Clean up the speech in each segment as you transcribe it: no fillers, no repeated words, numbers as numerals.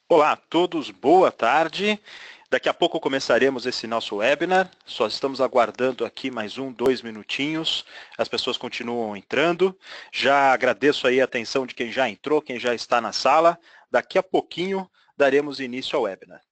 Olá a todos, boa tarde. Daqui a pouco começaremos esse nosso webinar. Só estamos aguardando aqui mais 2 minutinhos. As pessoas continuam entrando. Já agradeço aí a atenção de quem já entrou, quem já está na sala. Daqui a pouquinho daremos início ao webinar.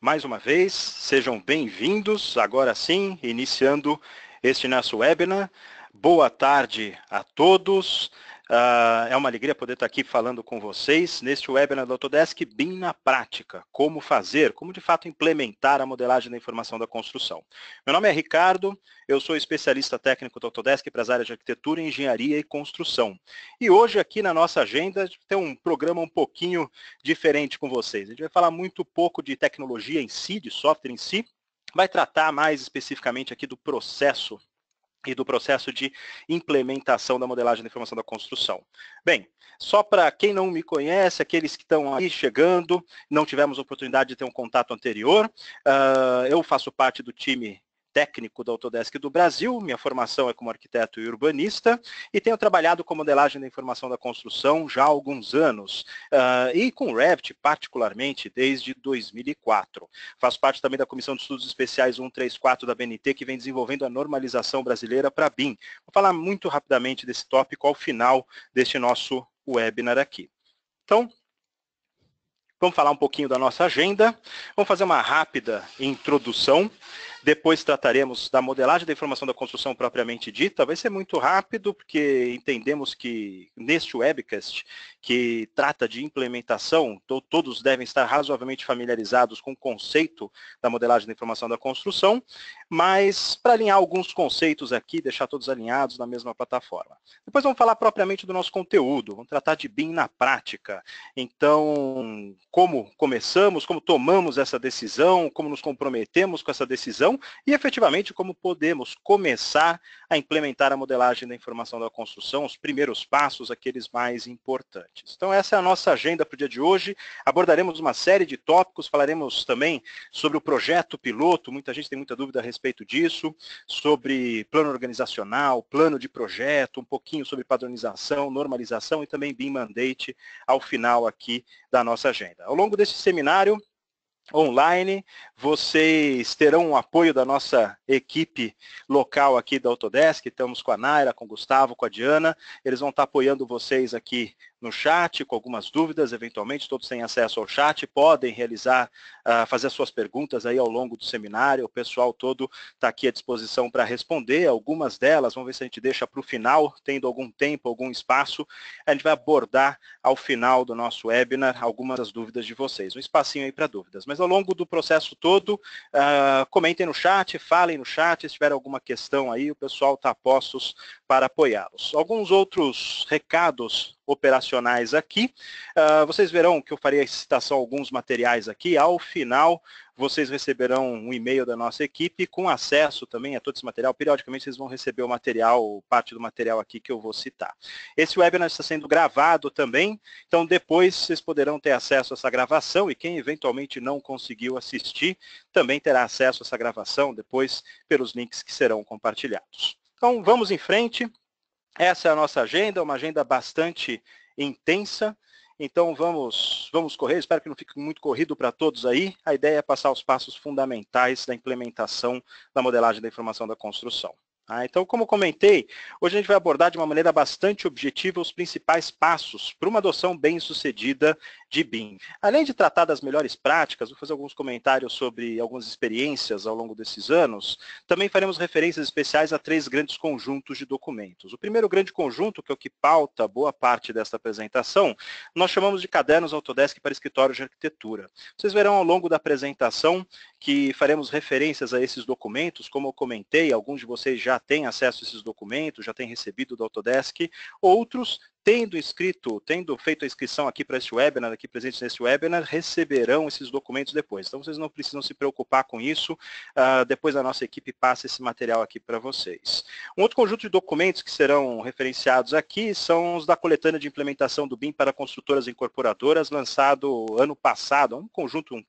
Mais uma vez, sejam bem-vindos. Agora sim, iniciando este nosso webinar. Boa tarde a todos. É uma alegria poder estar aqui falando com vocês neste webinar do Autodesk BIM na prática. Como fazer, como de fato implementar a modelagem da informação da construção. Meu nome é Ricardo, eu sou especialista técnico do Autodesk para as áreas de arquitetura, engenharia e construção. E hoje aqui na nossa agenda tem um programa um pouquinho diferente com vocês. A gente vai falar muito pouco de tecnologia em si, de software em si, vai tratar mais especificamente aqui do processo e do processo de implementação da modelagem da informação da construção. Bem, só para quem não me conhece, aqueles que estão aí chegando, não tivemos oportunidade de ter um contato anterior, eu faço parte do time técnico da Autodesk do Brasil, minha formação é como arquiteto e urbanista, e tenho trabalhado com modelagem da informação da construção já há alguns anos, e com Revit particularmente desde 2004. Faço parte também da Comissão de Estudos Especiais 134 da BNT, que vem desenvolvendo a normalização brasileira para BIM. Vou falar muito rapidamente desse tópico ao final deste nosso webinar aqui. Então, vamos falar um pouquinho da nossa agenda. Vamos fazer uma rápida introdução. Depois trataremos da modelagem da informação da construção propriamente dita. Vai ser muito rápido, porque entendemos que neste webcast, que trata de implementação, todos devem estar razoavelmente familiarizados com o conceito da modelagem da informação da construção, mas para alinhar alguns conceitos aqui, deixar todos alinhados na mesma plataforma. Depois vamos falar propriamente do nosso conteúdo, vamos tratar de BIM na prática. Então, como começamos, como tomamos essa decisão, como nos comprometemos com essa decisão, e efetivamente como podemos começar a implementar a modelagem da informação da construção, os primeiros passos, aqueles mais importantes. Então essa é a nossa agenda para o dia de hoje, abordaremos uma série de tópicos, falaremos também sobre o projeto piloto, muita gente tem muita dúvida a respeito disso, sobre plano organizacional, plano de projeto, um pouquinho sobre padronização, normalização e também BIM Mandate ao final aqui da nossa agenda. Ao longo desse seminário online, vocês terão o apoio da nossa equipe local aqui da Autodesk, estamos com a Naira, com o Gustavo, com a Diana, eles vão estar apoiando vocês aqui no chat, com algumas dúvidas, eventualmente todos têm acesso ao chat, podem realizar, fazer suas perguntas aí ao longo do seminário, o pessoal todo está aqui à disposição para responder, algumas delas, vamos ver se a gente deixa para o final, tendo algum tempo, algum espaço, a gente vai abordar ao final do nosso webinar algumas das dúvidas de vocês, um espacinho aí para dúvidas, mas ao longo do processo todo, comentem no chat, falem no chat, se tiver alguma questão aí, o pessoal está a postos para apoiá-los. Alguns outros recados operacionais aqui. Vocês verão que eu farei a citação a alguns materiais aqui. Ao final, vocês receberão um e-mail da nossa equipe com acesso também a todo esse material. Periodicamente, vocês vão receber o material, parte do material aqui que eu vou citar. Esse webinar está sendo gravado também, então depois vocês poderão ter acesso a essa gravação e quem eventualmente não conseguiu assistir também terá acesso a essa gravação depois pelos links que serão compartilhados. Então, vamos em frente. Essa é a nossa agenda, uma agenda bastante intensa. Então vamos correr, espero que não fique muito corrido para todos aí. A ideia é passar os passos fundamentais da implementação da modelagem da informação da construção. Então, como comentei, hoje a gente vai abordar de uma maneira bastante objetiva os principais passos para uma adoção bem-sucedida de BIM. Além de tratar das melhores práticas, vou fazer alguns comentários sobre algumas experiências ao longo desses anos, também faremos referências especiais a 3 grandes conjuntos de documentos. O primeiro grande conjunto, que é o que pauta boa parte desta apresentação, nós chamamos de cadernos Autodesk para escritórios de arquitetura. Vocês verão ao longo da apresentação que faremos referências a esses documentos, como eu comentei, alguns de vocês já têm acesso a esses documentos, já têm recebido do Autodesk, outros tendo feito a inscrição aqui para esse webinar, aqui presentes nesse webinar, receberão esses documentos depois. Então, vocês não precisam se preocupar com isso, depois a nossa equipe passa esse material aqui para vocês. Um outro conjunto de documentos que serão referenciados aqui são os da coletânea de implementação do BIM para construtoras e incorporadoras, lançado ano passado, um conjunto de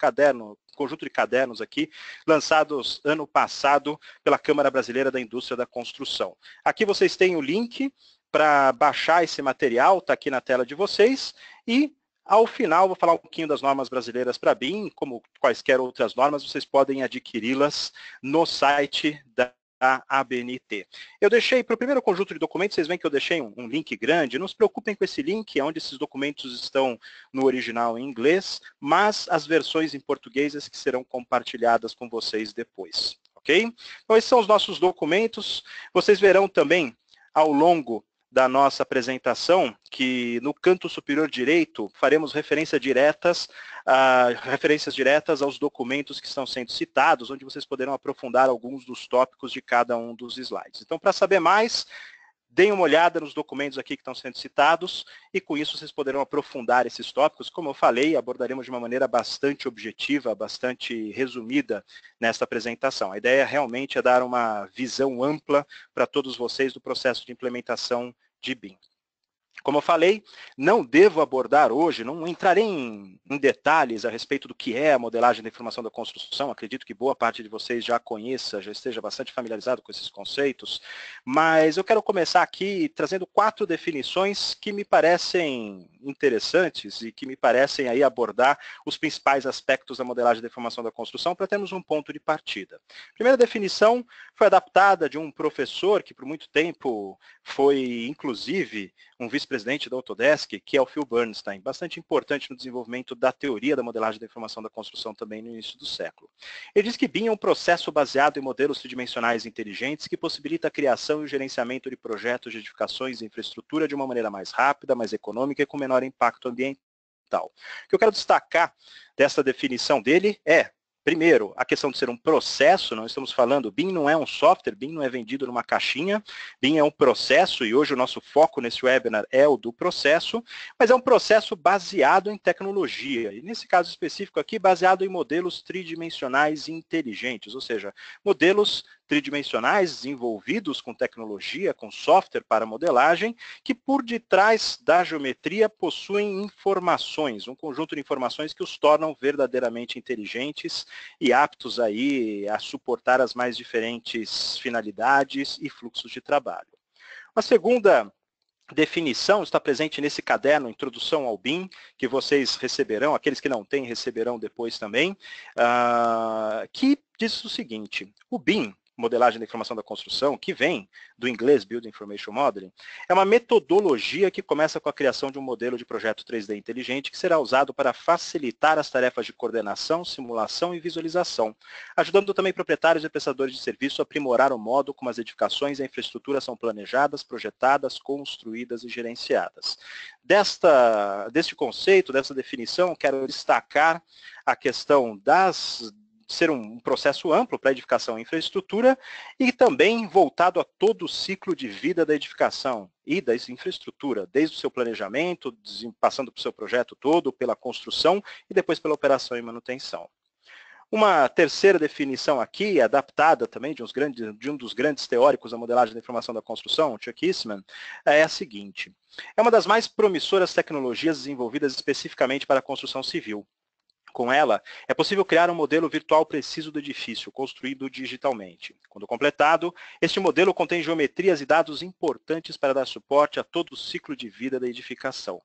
cadernos aqui, lançados ano passado pela Câmara Brasileira da Indústria da Construção. Aqui vocês têm o link para baixar esse material, está aqui na tela de vocês, e ao final vou falar um pouquinho das normas brasileiras para BIM, como quaisquer outras normas, vocês podem adquiri-las no site da ABNT. Eu deixei, para o primeiro conjunto de documentos, vocês veem que eu deixei um link grande, não se preocupem com esse link, é onde esses documentos estão no original em inglês, mas as versões em português que serão compartilhadas com vocês depois, ok? Então esses são os nossos documentos, vocês verão também ao longo da nossa apresentação, que no canto superior direito faremos referências diretas aos documentos que estão sendo citados, onde vocês poderão aprofundar alguns dos tópicos de cada um dos slides. Então, para saber mais, deem uma olhada nos documentos aqui que estão sendo citados e com isso vocês poderão aprofundar esses tópicos. Como eu falei, abordaremos de uma maneira bastante objetiva, bastante resumida nesta apresentação. A ideia realmente é dar uma visão ampla para todos vocês do processo de implementação de BIM. Como eu falei, não devo abordar hoje, não entrarei em detalhes a respeito do que é a modelagem da informação da construção, acredito que boa parte de vocês já conheça, já esteja bastante familiarizado com esses conceitos, mas eu quero começar aqui trazendo 4 definições que me parecem interessantes e que me parecem aí abordar os principais aspectos da modelagem da informação da construção para termos um ponto de partida. A primeira definição foi adaptada de um professor que por muito tempo foi, inclusive, um vice-presidente da Autodesk, que é o Phil Bernstein, bastante importante no desenvolvimento da teoria da modelagem da informação da construção também no início do século. Ele diz que BIM é um processo baseado em modelos tridimensionais inteligentes que possibilita a criação e o gerenciamento de projetos de edificações e infraestrutura de uma maneira mais rápida, mais econômica e com menor impacto ambiental. O que eu quero destacar dessa definição dele é, primeiro, a questão de ser um processo, não estamos falando, BIM não é um software, BIM não é vendido numa caixinha, BIM é um processo, e hoje o nosso foco nesse webinar é o do processo, mas é um processo baseado em tecnologia, e nesse caso específico aqui, baseado em modelos tridimensionais inteligentes, ou seja, modelos tridimensionais desenvolvidos com tecnologia, com software para modelagem, que por detrás da geometria possuem informações, um conjunto de informações que os tornam verdadeiramente inteligentes e aptos aí a suportar as mais diferentes finalidades e fluxos de trabalho. A segunda definição está presente nesse caderno, Introdução ao BIM, que vocês receberão, aqueles que não têm receberão depois também, que diz o seguinte: o BIM, modelagem da informação da construção, que vem do inglês Building Information Modeling, é uma metodologia que começa com a criação de um modelo de projeto 3D inteligente que será usado para facilitar as tarefas de coordenação, simulação e visualização, ajudando também proprietários e prestadores de serviço a aprimorar o modo como as edificações e a infraestrutura são planejadas, projetadas, construídas e gerenciadas. Deste conceito, dessa definição, quero destacar a questão ser um processo amplo para edificação e infraestrutura e também voltado a todo o ciclo de vida da edificação e da infraestrutura, desde o seu planejamento, passando pelo seu projeto todo, pela construção e depois pela operação e manutenção. Uma terceira definição aqui, adaptada também de um dos grandes teóricos da modelagem da informação da construção, Chuck Eastman, é a seguinte: é uma das mais promissoras tecnologias desenvolvidas especificamente para a construção civil. Com ela, é possível criar um modelo virtual preciso do edifício, construído digitalmente. Quando completado, este modelo contém geometrias e dados importantes para dar suporte a todo o ciclo de vida da edificação.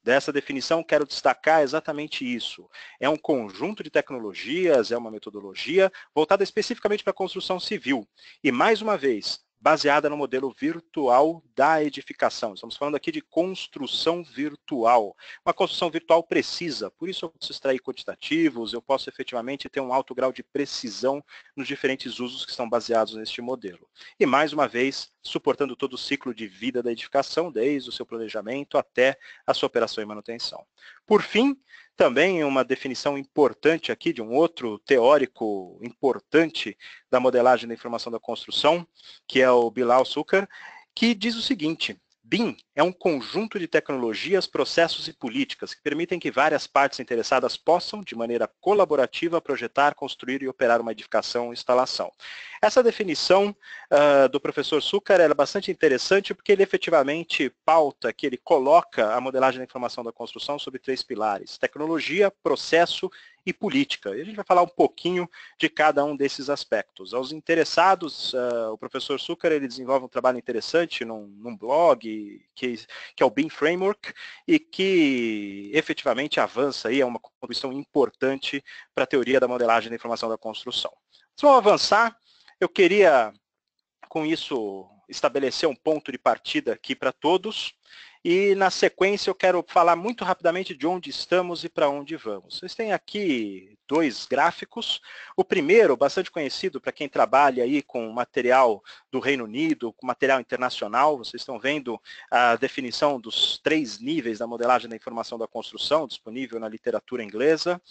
Dessa definição, quero destacar exatamente isso. É um conjunto de tecnologias, é uma metodologia voltada especificamente para a construção civil. E, mais uma vez, baseada no modelo virtual da edificação. Estamos falando aqui de construção virtual. Uma construção virtual precisa, por isso eu posso extrair quantitativos, eu posso efetivamente ter um alto grau de precisão nos diferentes usos que estão baseados neste modelo. E, mais uma vez, suportando todo o ciclo de vida da edificação, desde o seu planejamento até a sua operação e manutenção. Por fim, também uma definição importante aqui de um outro teórico importante da modelagem da informação da construção, que é o Bilal Sukkar, que diz o seguinte: BIM é um conjunto de tecnologias, processos e políticas que permitem que várias partes interessadas possam, de maneira colaborativa, projetar, construir e operar uma edificação ou instalação. Essa definição do professor Sukkar é bastante interessante porque ele efetivamente pauta, que ele coloca a modelagem da informação da construção sobre 3 pilares: tecnologia, processo e política. E a gente vai falar um pouquinho de cada um desses aspectos. Aos interessados, o professor Sukkar ele desenvolve um trabalho interessante num blog, que é o BIM Framework, e que efetivamente avança aí, é uma contribuição importante para a teoria da modelagem da informação da construção. Então, vamos avançar. Eu queria, com isso, estabelecer um ponto de partida aqui para todos. E, na sequência, eu quero falar muito rapidamente de onde estamos e para onde vamos. Vocês têm aqui 2 gráficos. O primeiro, bastante conhecido para quem trabalha aí com material do Reino Unido, com material internacional. Vocês estão vendo a definição dos 3 níveis da modelagem da informação da construção, disponível na literatura inglesa.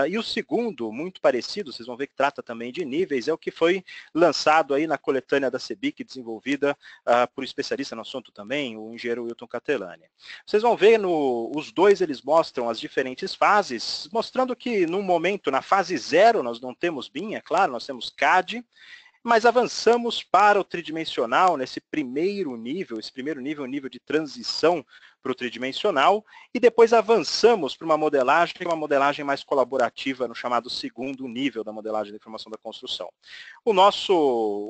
E o segundo, muito parecido, vocês vão ver que trata também de níveis, é o que foi lançado aí na coletânea da CEBIC, desenvolvida por especialista no assunto também, o engenheiro Wilton Catelani. Vocês vão ver, os 2 eles mostram as diferentes fases, mostrando que no momento, na fase 0, nós não temos BIM, é claro, nós temos CAD, mas avançamos para o tridimensional nesse primeiro nível, o nível de transição para o tridimensional, e depois avançamos para uma modelagem mais colaborativa no chamado segundo nível da modelagem da informação da construção. O nosso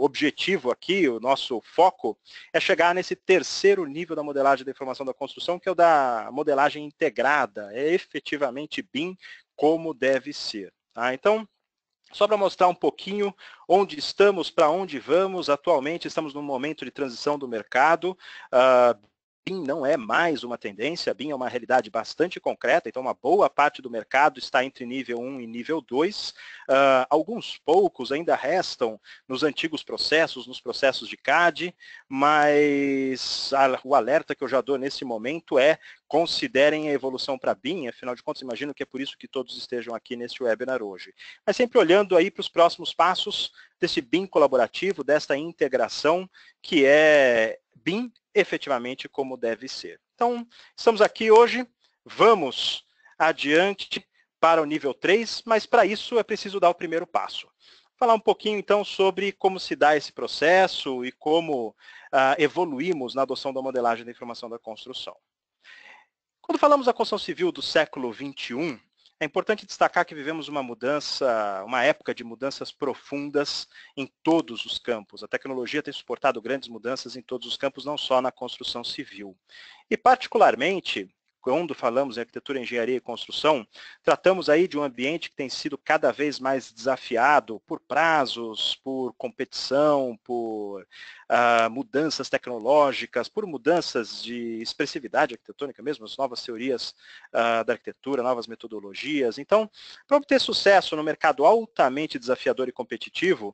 objetivo aqui, o nosso foco, é chegar nesse terceiro nível da modelagem da informação da construção, que é o da modelagem integrada, é efetivamente BIM como deve ser. Tá? Então, só para mostrar um pouquinho onde estamos, para onde vamos, atualmente estamos num momento de transição do mercado. BIM não é mais uma tendência, BIM é uma realidade bastante concreta, então uma boa parte do mercado está entre nível 1 e nível 2. Alguns poucos ainda restam nos antigos processos, nos processos de CAD, mas o alerta que eu já dou nesse momento é: considerem a evolução para BIM, afinal de contas, imagino que é por isso que todos estejam aqui neste webinar hoje. Mas sempre olhando aí para os próximos passos desse BIM colaborativo, desta integração, que é BIM efetivamente como deve ser. Então, estamos aqui hoje, vamos adiante para o nível 3, mas para isso é preciso dar o primeiro passo. Falar um pouquinho, então, sobre como se dá esse processo e como evoluímos na adoção da modelagem da informação da construção. Quando falamos da construção civil do século XXI, é importante destacar que vivemos uma época de mudanças profundas em todos os campos. A tecnologia tem suportado grandes mudanças em todos os campos, não só na construção civil. E, particularmente, quando falamos em arquitetura, engenharia e construção, tratamos aí de um ambiente que tem sido cada vez mais desafiado por prazos, por competição, por mudanças tecnológicas, por mudanças de expressividade arquitetônica mesmo, as novas teorias da arquitetura, novas metodologias. Então, para obter sucesso no mercado altamente desafiador e competitivo,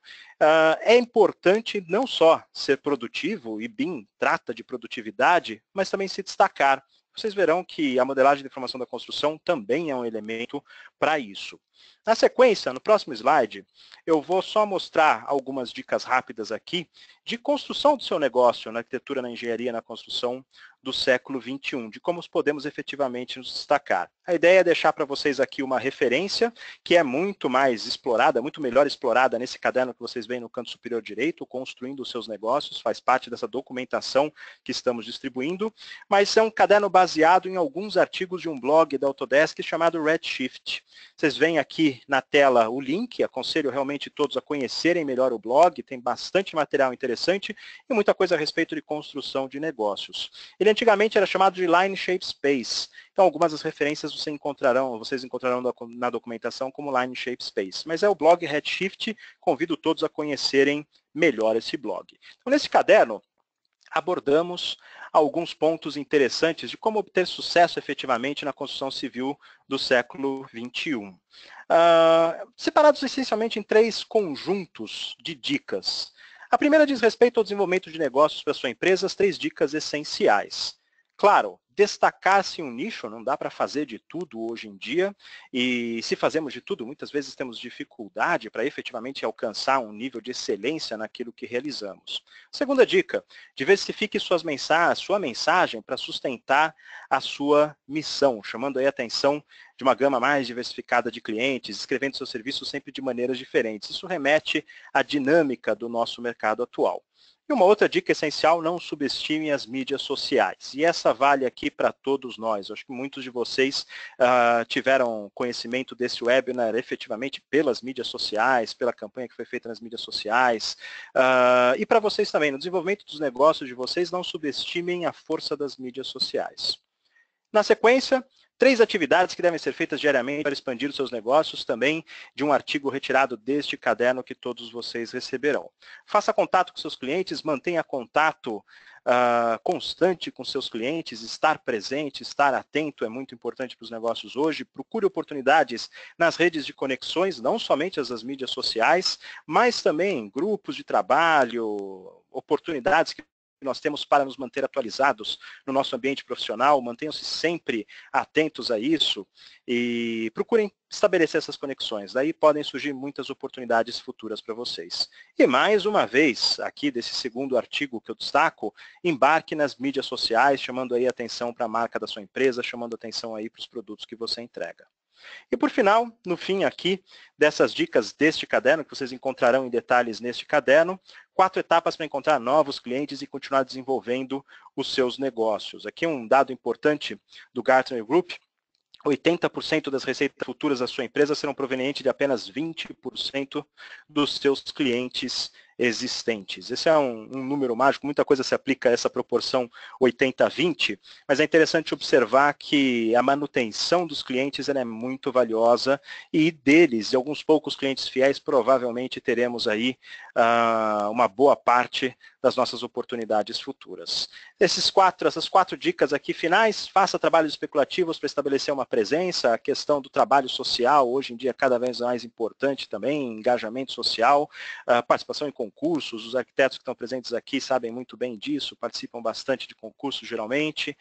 é importante não só ser produtivo, e BIM trata de produtividade, mas também se destacar. Vocês verão que a modelagem de informação da construção também é um elemento para isso. Na sequência, no próximo slide, eu vou só mostrar algumas dicas rápidas aqui de construção do seu negócio na arquitetura, na engenharia, na construção do século XXI, de como podemos efetivamente nos destacar. A ideia é deixar para vocês aqui uma referência que é muito mais explorada, muito melhor explorada nesse caderno que vocês veem no canto superior direito, Construindo os Seus Negócios, faz parte dessa documentação que estamos distribuindo, mas é um caderno baseado em alguns artigos de um blog da Autodesk chamado Redshift. Vocês veem aqui na tela o link, aconselho realmente todos a conhecerem melhor o blog, tem bastante material interessante e muita coisa a respeito de construção de negócios. Ele antigamente era chamado de Line Shape Space, então algumas das referências vocês encontrarão na documentação como Line Shape Space, mas é o blog Redshift, convido todos a conhecerem melhor esse blog. Então, nesse caderno, abordamos alguns pontos interessantes de como obter sucesso efetivamente na construção civil do século XXI. Separados essencialmente em 3 conjuntos de dicas. A primeira diz respeito ao desenvolvimento de negócios para a sua empresa, as 3 dicas essenciais. Claro, destacar-se em um nicho, não dá para fazer de tudo hoje em dia, e se fazemos de tudo, muitas vezes temos dificuldade para efetivamente alcançar um nível de excelência naquilo que realizamos. Segunda dica, diversifique sua mensagem para sustentar a sua missão, chamando aí a atenção de uma gama mais diversificada de clientes, escrevendo seus serviços sempre de maneiras diferentes. Isso remete à dinâmica do nosso mercado atual. E uma outra dica essencial, não subestime as mídias sociais. E essa vale aqui para todos nós. Eu acho que muitos de vocês tiveram conhecimento desse webinar efetivamente pelas mídias sociais, pela campanha que foi feita nas mídias sociais. E para vocês também, no desenvolvimento dos negócios de vocês, não subestimem a força das mídias sociais. Na sequência, 3 atividades que devem ser feitas diariamente para expandir os seus negócios, também de um artigo retirado deste caderno que todos vocês receberão. Faça contato com seus clientes, mantenha contato constante com seus clientes, estar presente, estar atento é muito importante para os negócios hoje. Procure oportunidades nas redes de conexões, não somente as das mídias sociais, mas também grupos de trabalho, oportunidades que nós temos para nos manter atualizados no nosso ambiente profissional. Mantenham-se sempre atentos a isso e procurem estabelecer essas conexões. Daí podem surgir muitas oportunidades futuras para vocês. E mais uma vez, aqui desse segundo artigo que eu destaco, embarque nas mídias sociais, chamando aí atenção para a marca da sua empresa, chamando atenção aí para os produtos que você entrega. E por final, no fim aqui, dessas dicas deste caderno, que vocês encontrarão em detalhes neste caderno, 4 etapas para encontrar novos clientes e continuar desenvolvendo os seus negócios. Aqui um dado importante do Gartner Group: 80% das receitas futuras da sua empresa serão provenientes de apenas 20% dos seus clientes existentes. Esse é um número mágico, muita coisa se aplica a essa proporção 80-20, mas é interessante observar que a manutenção dos clientes é muito valiosa e deles, de alguns poucos clientes fiéis, provavelmente teremos aí uma boa parte das nossas oportunidades futuras. Essas 4 dicas aqui finais: faça trabalhos especulativos para estabelecer uma presença, a questão do trabalho social, hoje em dia cada vez mais importante também, engajamento social, participação em concursos, os arquitetos que estão presentes aqui sabem muito bem disso, participam bastante de concursos geralmente.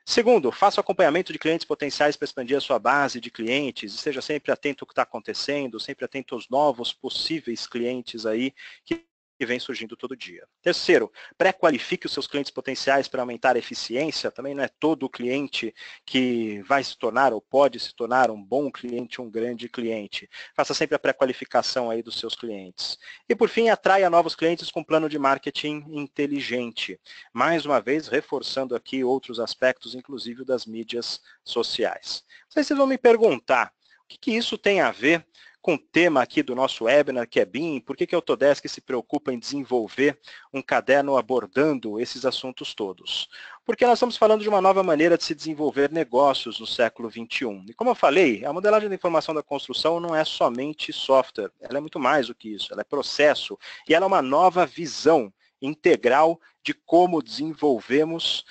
Segundo, faça o acompanhamento de clientes potenciais para expandir a sua base de clientes, esteja sempre atento ao que está acontecendo, sempre atento aos novos possíveis clientes aí que vem surgindo todo dia. Terceiro, pré-qualifique os seus clientes potenciais para aumentar a eficiência. Também não é todo cliente que vai se tornar ou pode se tornar um bom cliente, um grande cliente. Faça sempre a pré-qualificação aí dos seus clientes. E por fim, atraia novos clientes com plano de marketing inteligente. Mais uma vez, reforçando aqui outros aspectos, inclusive das mídias sociais. Vocês vão me perguntar, o que isso tem a ver com o tema aqui do nosso webinar, que é BIM? Por que a Autodesk se preocupa em desenvolver um caderno abordando esses assuntos todos? Porque nós estamos falando de uma nova maneira de se desenvolver negócios no século XXI. E como eu falei, a modelagem da informação da construção não é somente software, ela é muito mais do que isso, ela é processo, e ela é uma nova visão integral de como desenvolvemos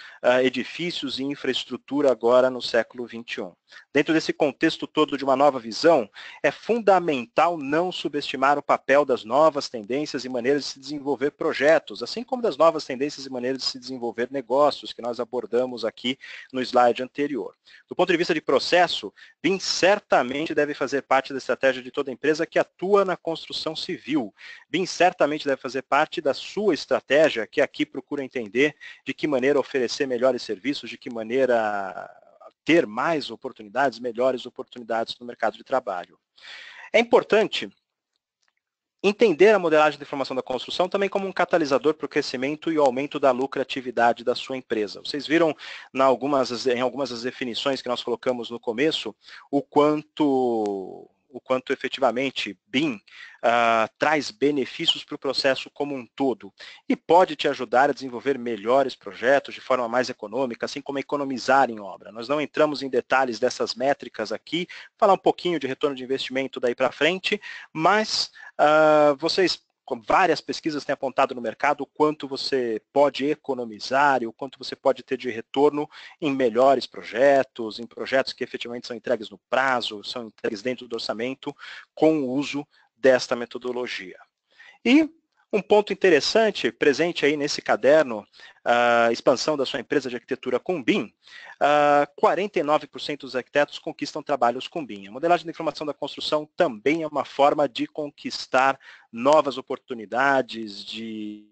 edifícios e infraestrutura agora no século XXI. Dentro desse contexto todo de uma nova visão, é fundamental não subestimar o papel das novas tendências e maneiras de se desenvolver projetos, assim como das novas tendências e maneiras de se desenvolver negócios, que nós abordamos aqui no slide anterior. Do ponto de vista de processo, BIM certamente deve fazer parte da estratégia de toda empresa que atua na construção civil. BIM certamente deve fazer parte da sua estratégia, que aqui procura entender de que maneira oferecer melhores serviços, de que maneira ter mais oportunidades, melhores oportunidades no mercado de trabalho. É importante entender a modelagem de informação da construção também como um catalisador para o crescimento e o aumento da lucratividade da sua empresa. Vocês viram em algumas das definições que nós colocamos no começo o quanto efetivamente BIM traz benefícios para o processo como um todo e pode te ajudar a desenvolver melhores projetos de forma mais econômica, assim como economizar em obra. Nós não entramos em detalhes dessas métricas aqui, falar um pouquinho de retorno de investimento daí para frente, mas vocês, várias pesquisas têm apontado no mercado o quanto você pode economizar e o quanto você pode ter de retorno em melhores projetos, em projetos que efetivamente são entregues no prazo, são entregues dentro do orçamento, com o uso desta metodologia. E um ponto interessante, presente aí nesse caderno, expansão da sua empresa de arquitetura com BIM, 49% dos arquitetos conquistam trabalhos com BIM. A modelagem de informação da construção também é uma forma de conquistar novas oportunidades, de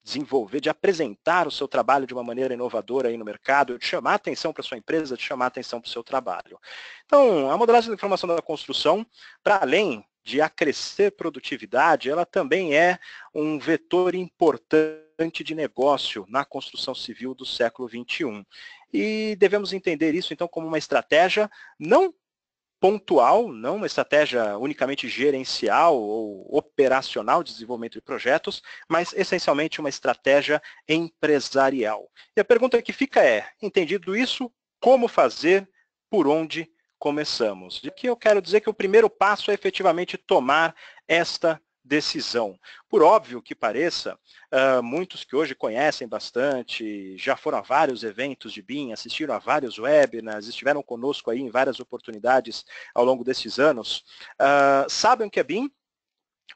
desenvolver, de apresentar o seu trabalho de uma maneira inovadora aí no mercado, de chamar atenção para a sua empresa, de chamar atenção para o seu trabalho. Então, a modelagem de informação da construção, para além de acrescer produtividade, ela também é um vetor importante de negócio na construção civil do século XXI. E devemos entender isso, então, como uma estratégia não pontual, não uma estratégia unicamente gerencial ou operacional de desenvolvimento de projetos, mas essencialmente uma estratégia empresarial. E a pergunta que fica é, entendido isso, como fazer, por onde começamos? De que eu quero dizer que o primeiro passo é efetivamente tomar esta decisão. Por óbvio que pareça, muitos que hoje conhecem bastante, já foram a vários eventos de BIM, assistiram a vários webinars, estiveram conosco aí em várias oportunidades ao longo desses anos, sabem o que é BIM,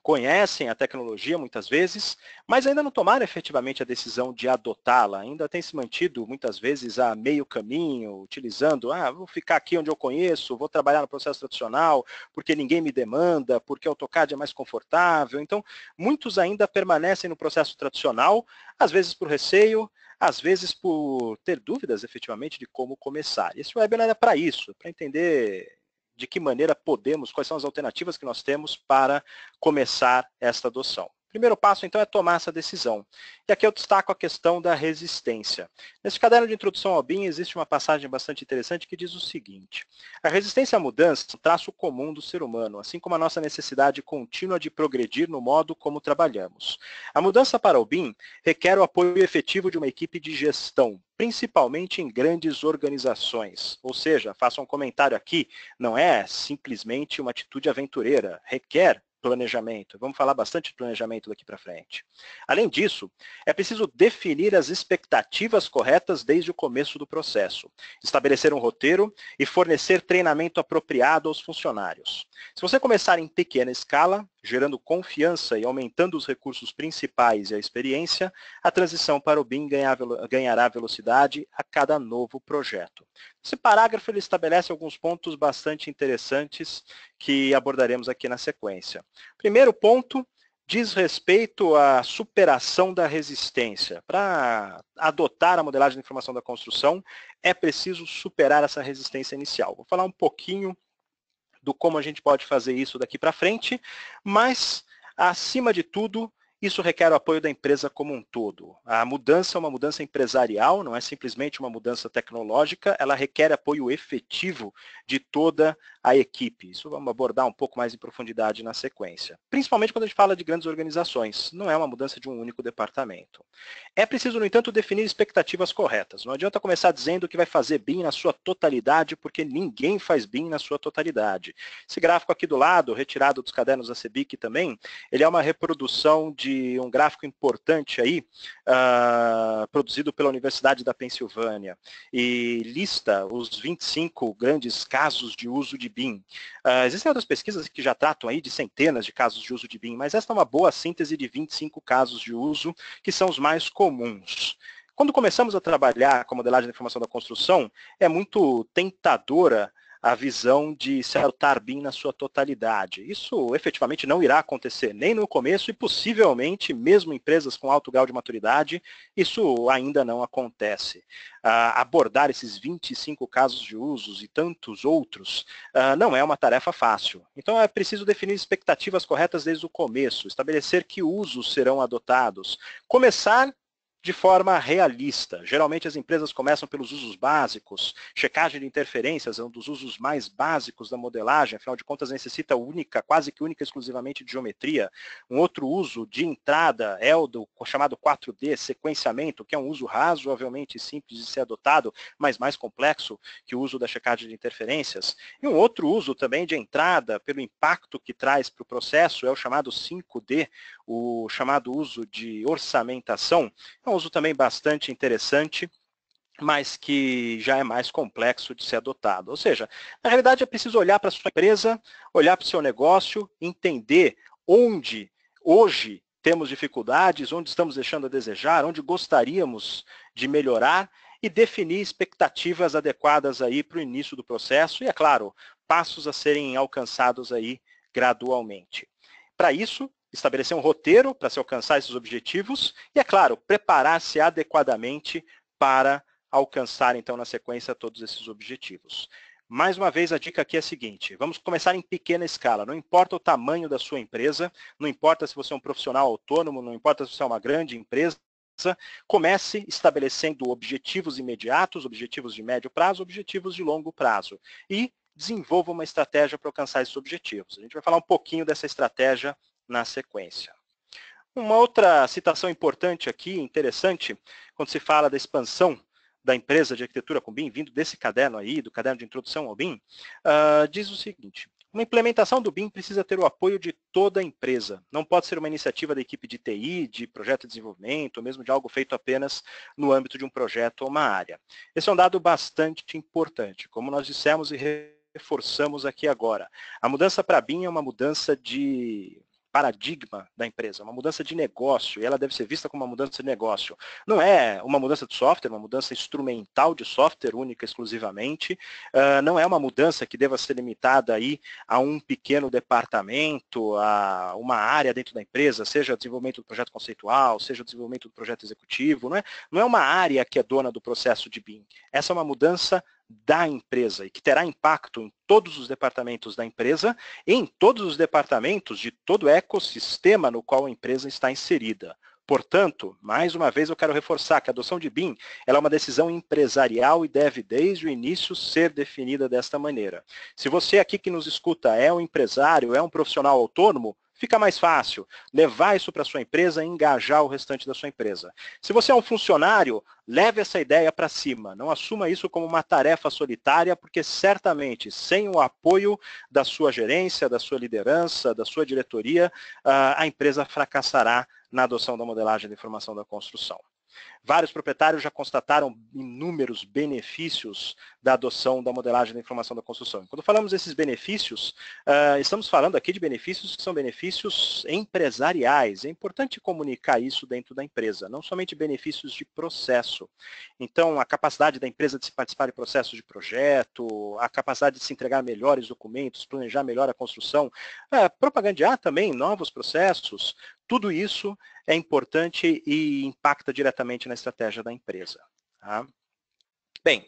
conhecem a tecnologia muitas vezes, mas ainda não tomaram efetivamente a decisão de adotá-la, ainda tem se mantido muitas vezes a meio caminho, utilizando, vou ficar aqui onde eu conheço, vou trabalhar no processo tradicional, porque ninguém me demanda, porque o AutoCAD é mais confortável. Então, muitos ainda permanecem no processo tradicional, às vezes por receio, às vezes por ter dúvidas efetivamente de como começar. Esse webinar é para isso, para entender de que maneira podemos, quais são as alternativas que nós temos para começar esta adoção. O primeiro passo, então, é tomar essa decisão. E aqui eu destaco a questão da resistência. Nesse caderno de introdução ao BIM, existe uma passagem bastante interessante que diz o seguinte: a resistência à mudança é um traço comum do ser humano, assim como a nossa necessidade contínua de progredir no modo como trabalhamos. A mudança para o BIM requer o apoio efetivo de uma equipe de gestão, principalmente em grandes organizações. Ou seja, faço um comentário aqui, não é simplesmente uma atitude aventureira, requer planejamento. Vamos falar bastante de planejamento daqui para frente. Além disso, é preciso definir as expectativas corretas desde o começo do processo, estabelecer um roteiro e fornecer treinamento apropriado aos funcionários. Se você começar em pequena escala, gerando confiança e aumentando os recursos principais e a experiência, a transição para o BIM ganhará velocidade a cada novo projeto. Esse parágrafo ele estabelece alguns pontos bastante interessantes que abordaremos aqui na sequência. Primeiro ponto diz respeito à superação da resistência. Para adotar a modelagem de informação da construção, é preciso superar essa resistência inicial. Vou falar um pouquinho do como a gente pode fazer isso daqui para frente, mas, acima de tudo, isso requer o apoio da empresa como um todo. A mudança é uma mudança empresarial, não é simplesmente uma mudança tecnológica, ela requer apoio efetivo de toda a equipe. Isso vamos abordar um pouco mais em profundidade na sequência. Principalmente quando a gente fala de grandes organizações, não é uma mudança de um único departamento. É preciso, no entanto, definir expectativas corretas. Não adianta começar dizendo que vai fazer BIM na sua totalidade, porque ninguém faz BIM na sua totalidade. Esse gráfico aqui do lado, retirado dos cadernos da CEBIC também, ele é uma reprodução de um gráfico importante aí, produzido pela Universidade da Pensilvânia, e lista os 25 grandes casos de uso de BIM. Existem outras pesquisas que já tratam aí de centenas de casos de uso de BIM, mas esta é uma boa síntese de 25 casos de uso, que são os mais comuns. Quando começamos a trabalhar com a modelagem da informação da construção, é muito tentadora a visão de se adotar BIM na sua totalidade. Isso efetivamente não irá acontecer nem no começo e possivelmente, mesmo em empresas com alto grau de maturidade, isso ainda não acontece. Abordar esses 25 casos de usos e tantos outros não é uma tarefa fácil. Então é preciso definir expectativas corretas desde o começo, estabelecer que usos serão adotados, começar de forma realista. Geralmente as empresas começam pelos usos básicos, checagem de interferências é um dos usos mais básicos da modelagem, afinal de contas necessita quase que única e exclusivamente de geometria. Um outro uso de entrada é o do chamado 4D, sequenciamento, que é um uso razoavelmente simples de ser adotado, mas mais complexo que o uso da checagem de interferências. E um outro uso também de entrada, pelo impacto que traz para o processo, é o chamado 5D, o chamado uso de orçamentação. É um uso também bastante interessante, mas que já é mais complexo de ser adotado. Ou seja, na realidade é preciso olhar para a sua empresa, olhar para o seu negócio, entender onde hoje temos dificuldades, onde estamos deixando a desejar, onde gostaríamos de melhorar e definir expectativas adequadas aí para o início do processo e, é claro, passos a serem alcançados aí gradualmente. Para isso, estabelecer um roteiro para se alcançar esses objetivos e, é claro, preparar-se adequadamente para alcançar, então, na sequência, todos esses objetivos. Mais uma vez, a dica aqui é a seguinte, vamos começar em pequena escala, não importa o tamanho da sua empresa, não importa se você é um profissional autônomo, não importa se você é uma grande empresa, comece estabelecendo objetivos imediatos, objetivos de médio prazo, objetivos de longo prazo e desenvolva uma estratégia para alcançar esses objetivos. A gente vai falar um pouquinho dessa estratégia na sequência. Uma outra citação importante aqui, interessante, quando se fala da expansão da empresa de arquitetura com BIM, vindo desse caderno aí, do caderno de introdução ao BIM, diz o seguinte: uma implementação do BIM precisa ter o apoio de toda a empresa. Não pode ser uma iniciativa da equipe de TI, de projeto de desenvolvimento, ou mesmo de algo feito apenas no âmbito de um projeto ou uma área. Esse é um dado bastante importante. Como nós dissemos e reforçamos aqui agora, a mudança para BIM é uma mudança de paradigma da empresa, uma mudança de negócio, e ela deve ser vista como uma mudança de negócio. Não é uma mudança de software, uma mudança instrumental de software única exclusivamente, não é uma mudança que deva ser limitada aí a um pequeno departamento, a uma área dentro da empresa, seja o desenvolvimento do projeto conceitual, seja o desenvolvimento do projeto executivo, não é uma área que é dona do processo de BIM. Essa é uma mudança da empresa e que terá impacto em todos os departamentos da empresa e em todos os departamentos de todo o ecossistema no qual a empresa está inserida. Portanto, mais uma vez eu quero reforçar que a adoção de BIM ela é uma decisão empresarial e deve desde o início ser definida desta maneira. Se você aqui que nos escuta é um empresário, é um profissional autônomo, fica mais fácil levar isso para a sua empresa e engajar o restante da sua empresa. Se você é um funcionário, leve essa ideia para cima. Não assuma isso como uma tarefa solitária, porque certamente, sem o apoio da sua gerência, da sua liderança, da sua diretoria, a empresa fracassará na adoção da modelagem de informação da construção. Vários proprietários já constataram inúmeros benefícios da adoção da modelagem da informação da construção. Quando falamos desses benefícios, estamos falando aqui de benefícios que são benefícios empresariais. É importante comunicar isso dentro da empresa, não somente benefícios de processo. Então, a capacidade da empresa de se participar de processos de projeto, a capacidade de se entregar melhores documentos, planejar melhor a construção, propagandear também novos processos, tudo isso é importante e impacta diretamente na estratégia da empresa. Tá? Bem,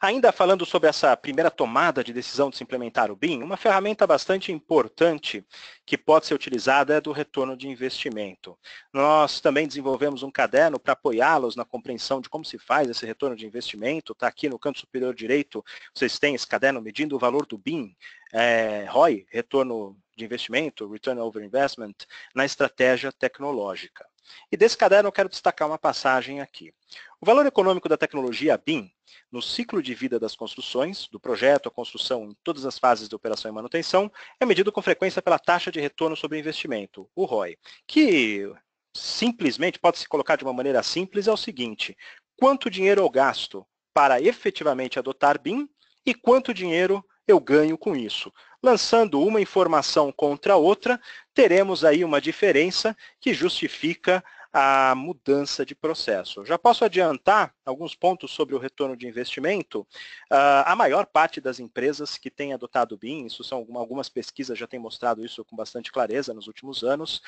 Ainda falando sobre essa primeira tomada de decisão de se implementar o BIM, uma ferramenta bastante importante que pode ser utilizada é do retorno de investimento. Nós também desenvolvemos um caderno para apoiá-los na compreensão de como se faz esse retorno de investimento. Está aqui no canto superior direito, vocês têm esse caderno medindo o valor do BIM, ROI, retorno de investimento, Return Over Investment, na estratégia tecnológica. E desse caderno eu quero destacar uma passagem aqui. O valor econômico da tecnologia BIM, no ciclo de vida das construções, do projeto à construção em todas as fases de operação e manutenção, é medido com frequência pela taxa de retorno sobre investimento, o ROI, que simplesmente pode se colocar de uma maneira simples, é o seguinte: quanto dinheiro eu gasto para efetivamente adotar BIM e quanto dinheiro eu ganho com isso. Lançando uma informação contra a outra, teremos aí uma diferença que justifica a mudança de processo. Já posso adiantar alguns pontos sobre o retorno de investimento. A maior parte das empresas que têm adotado o BIM, isso são algumas pesquisas já têm mostrado isso com bastante clareza nos últimos anos,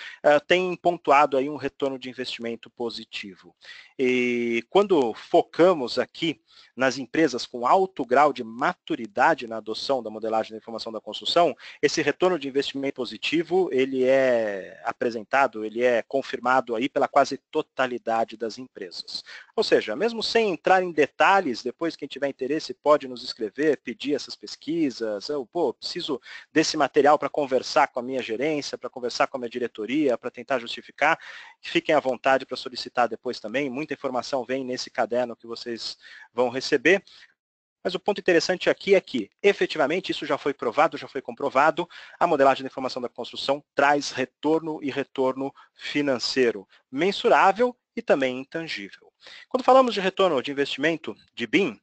têm pontuado aí um retorno de investimento positivo. E quando focamos aqui nas empresas com alto grau de maturidade na adoção da modelagem da informação da construção, esse retorno de investimento positivo, ele é apresentado, ele é confirmado aí pela quase totalidade das empresas. Ou seja, mesmo sem entrar em detalhes, depois quem tiver interesse pode nos escrever, pedir essas pesquisas, preciso desse material para conversar com a minha gerência, para conversar com a minha diretoria, para tentar justificar, fiquem à vontade para solicitar depois também, muita informação vem nesse caderno que vocês vão receber. Mas o ponto interessante aqui é que, efetivamente, isso já foi provado, já foi comprovado, a modelagem da informação da construção traz retorno e retorno financeiro mensurável e também intangível. Quando falamos de retorno de investimento de BIM,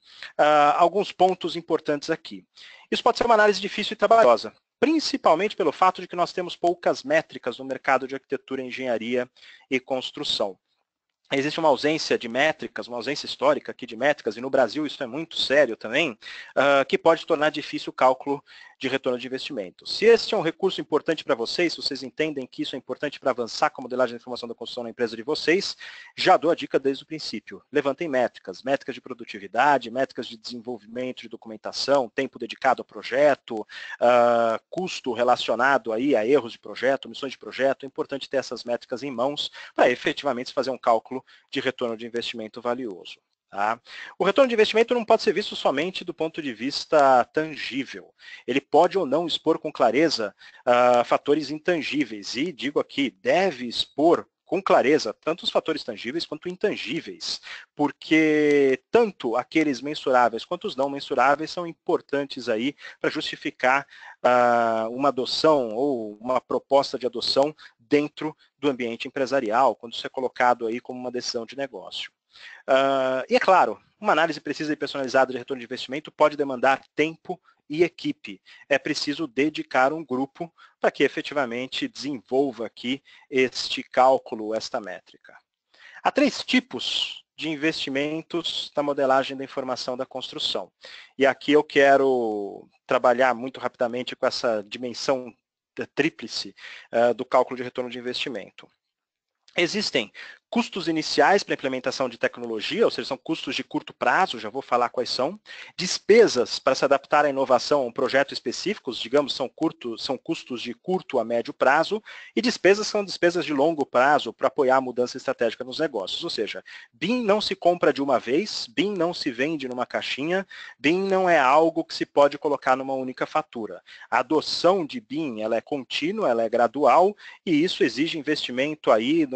alguns pontos importantes aqui. Isso pode ser uma análise difícil e trabalhosa, principalmente pelo fato de que nós temos poucas métricas no mercado de arquitetura, engenharia e construção. Existe uma ausência de métricas, uma ausência histórica aqui de métricas, e no Brasil isso é muito sério também, que pode tornar difícil o cálculo de retorno de investimento. Se este é um recurso importante para vocês, se vocês entendem que isso é importante para avançar com a modelagem de informação da construção na empresa de vocês, já dou a dica desde o princípio. Levantem métricas, métricas de produtividade, métricas de desenvolvimento de documentação, tempo dedicado ao projeto, custo relacionado aí a erros de projeto, missões de projeto. É importante ter essas métricas em mãos para efetivamente fazer um cálculo de retorno de investimento valioso. Tá? O retorno de investimento não pode ser visto somente do ponto de vista tangível. Ele pode ou não expor com clareza fatores intangíveis. E, digo aqui, deve expor com clareza tanto os fatores tangíveis quanto intangíveis, porque tanto aqueles mensuráveis quanto os não mensuráveis são importantes aí para justificar uma adoção ou uma proposta de adoção dentro do ambiente empresarial, quando isso é colocado aí como uma decisão de negócio. E é claro, uma análise precisa e personalizada de retorno de investimento pode demandar tempo e equipe. É preciso dedicar um grupo para que efetivamente desenvolva aqui este cálculo, esta métrica. Há 3 tipos de investimentos na modelagem da informação da construção. E aqui eu quero trabalhar muito rapidamente com essa dimensão tríplice do cálculo de retorno de investimento. Existem custos iniciais para implementação de tecnologia, ou seja, são custos de curto prazo, já vou falar quais são. Despesas para se adaptar à inovação a um projeto específico, digamos, são custos de curto a médio prazo, e despesas são despesas de longo prazo para apoiar a mudança estratégica nos negócios. Ou seja, BIM não se compra de uma vez, BIM não se vende numa caixinha, BIM não é algo que se pode colocar numa única fatura. A adoção de BIM ela é contínua, ela é gradual, e isso exige investimento aí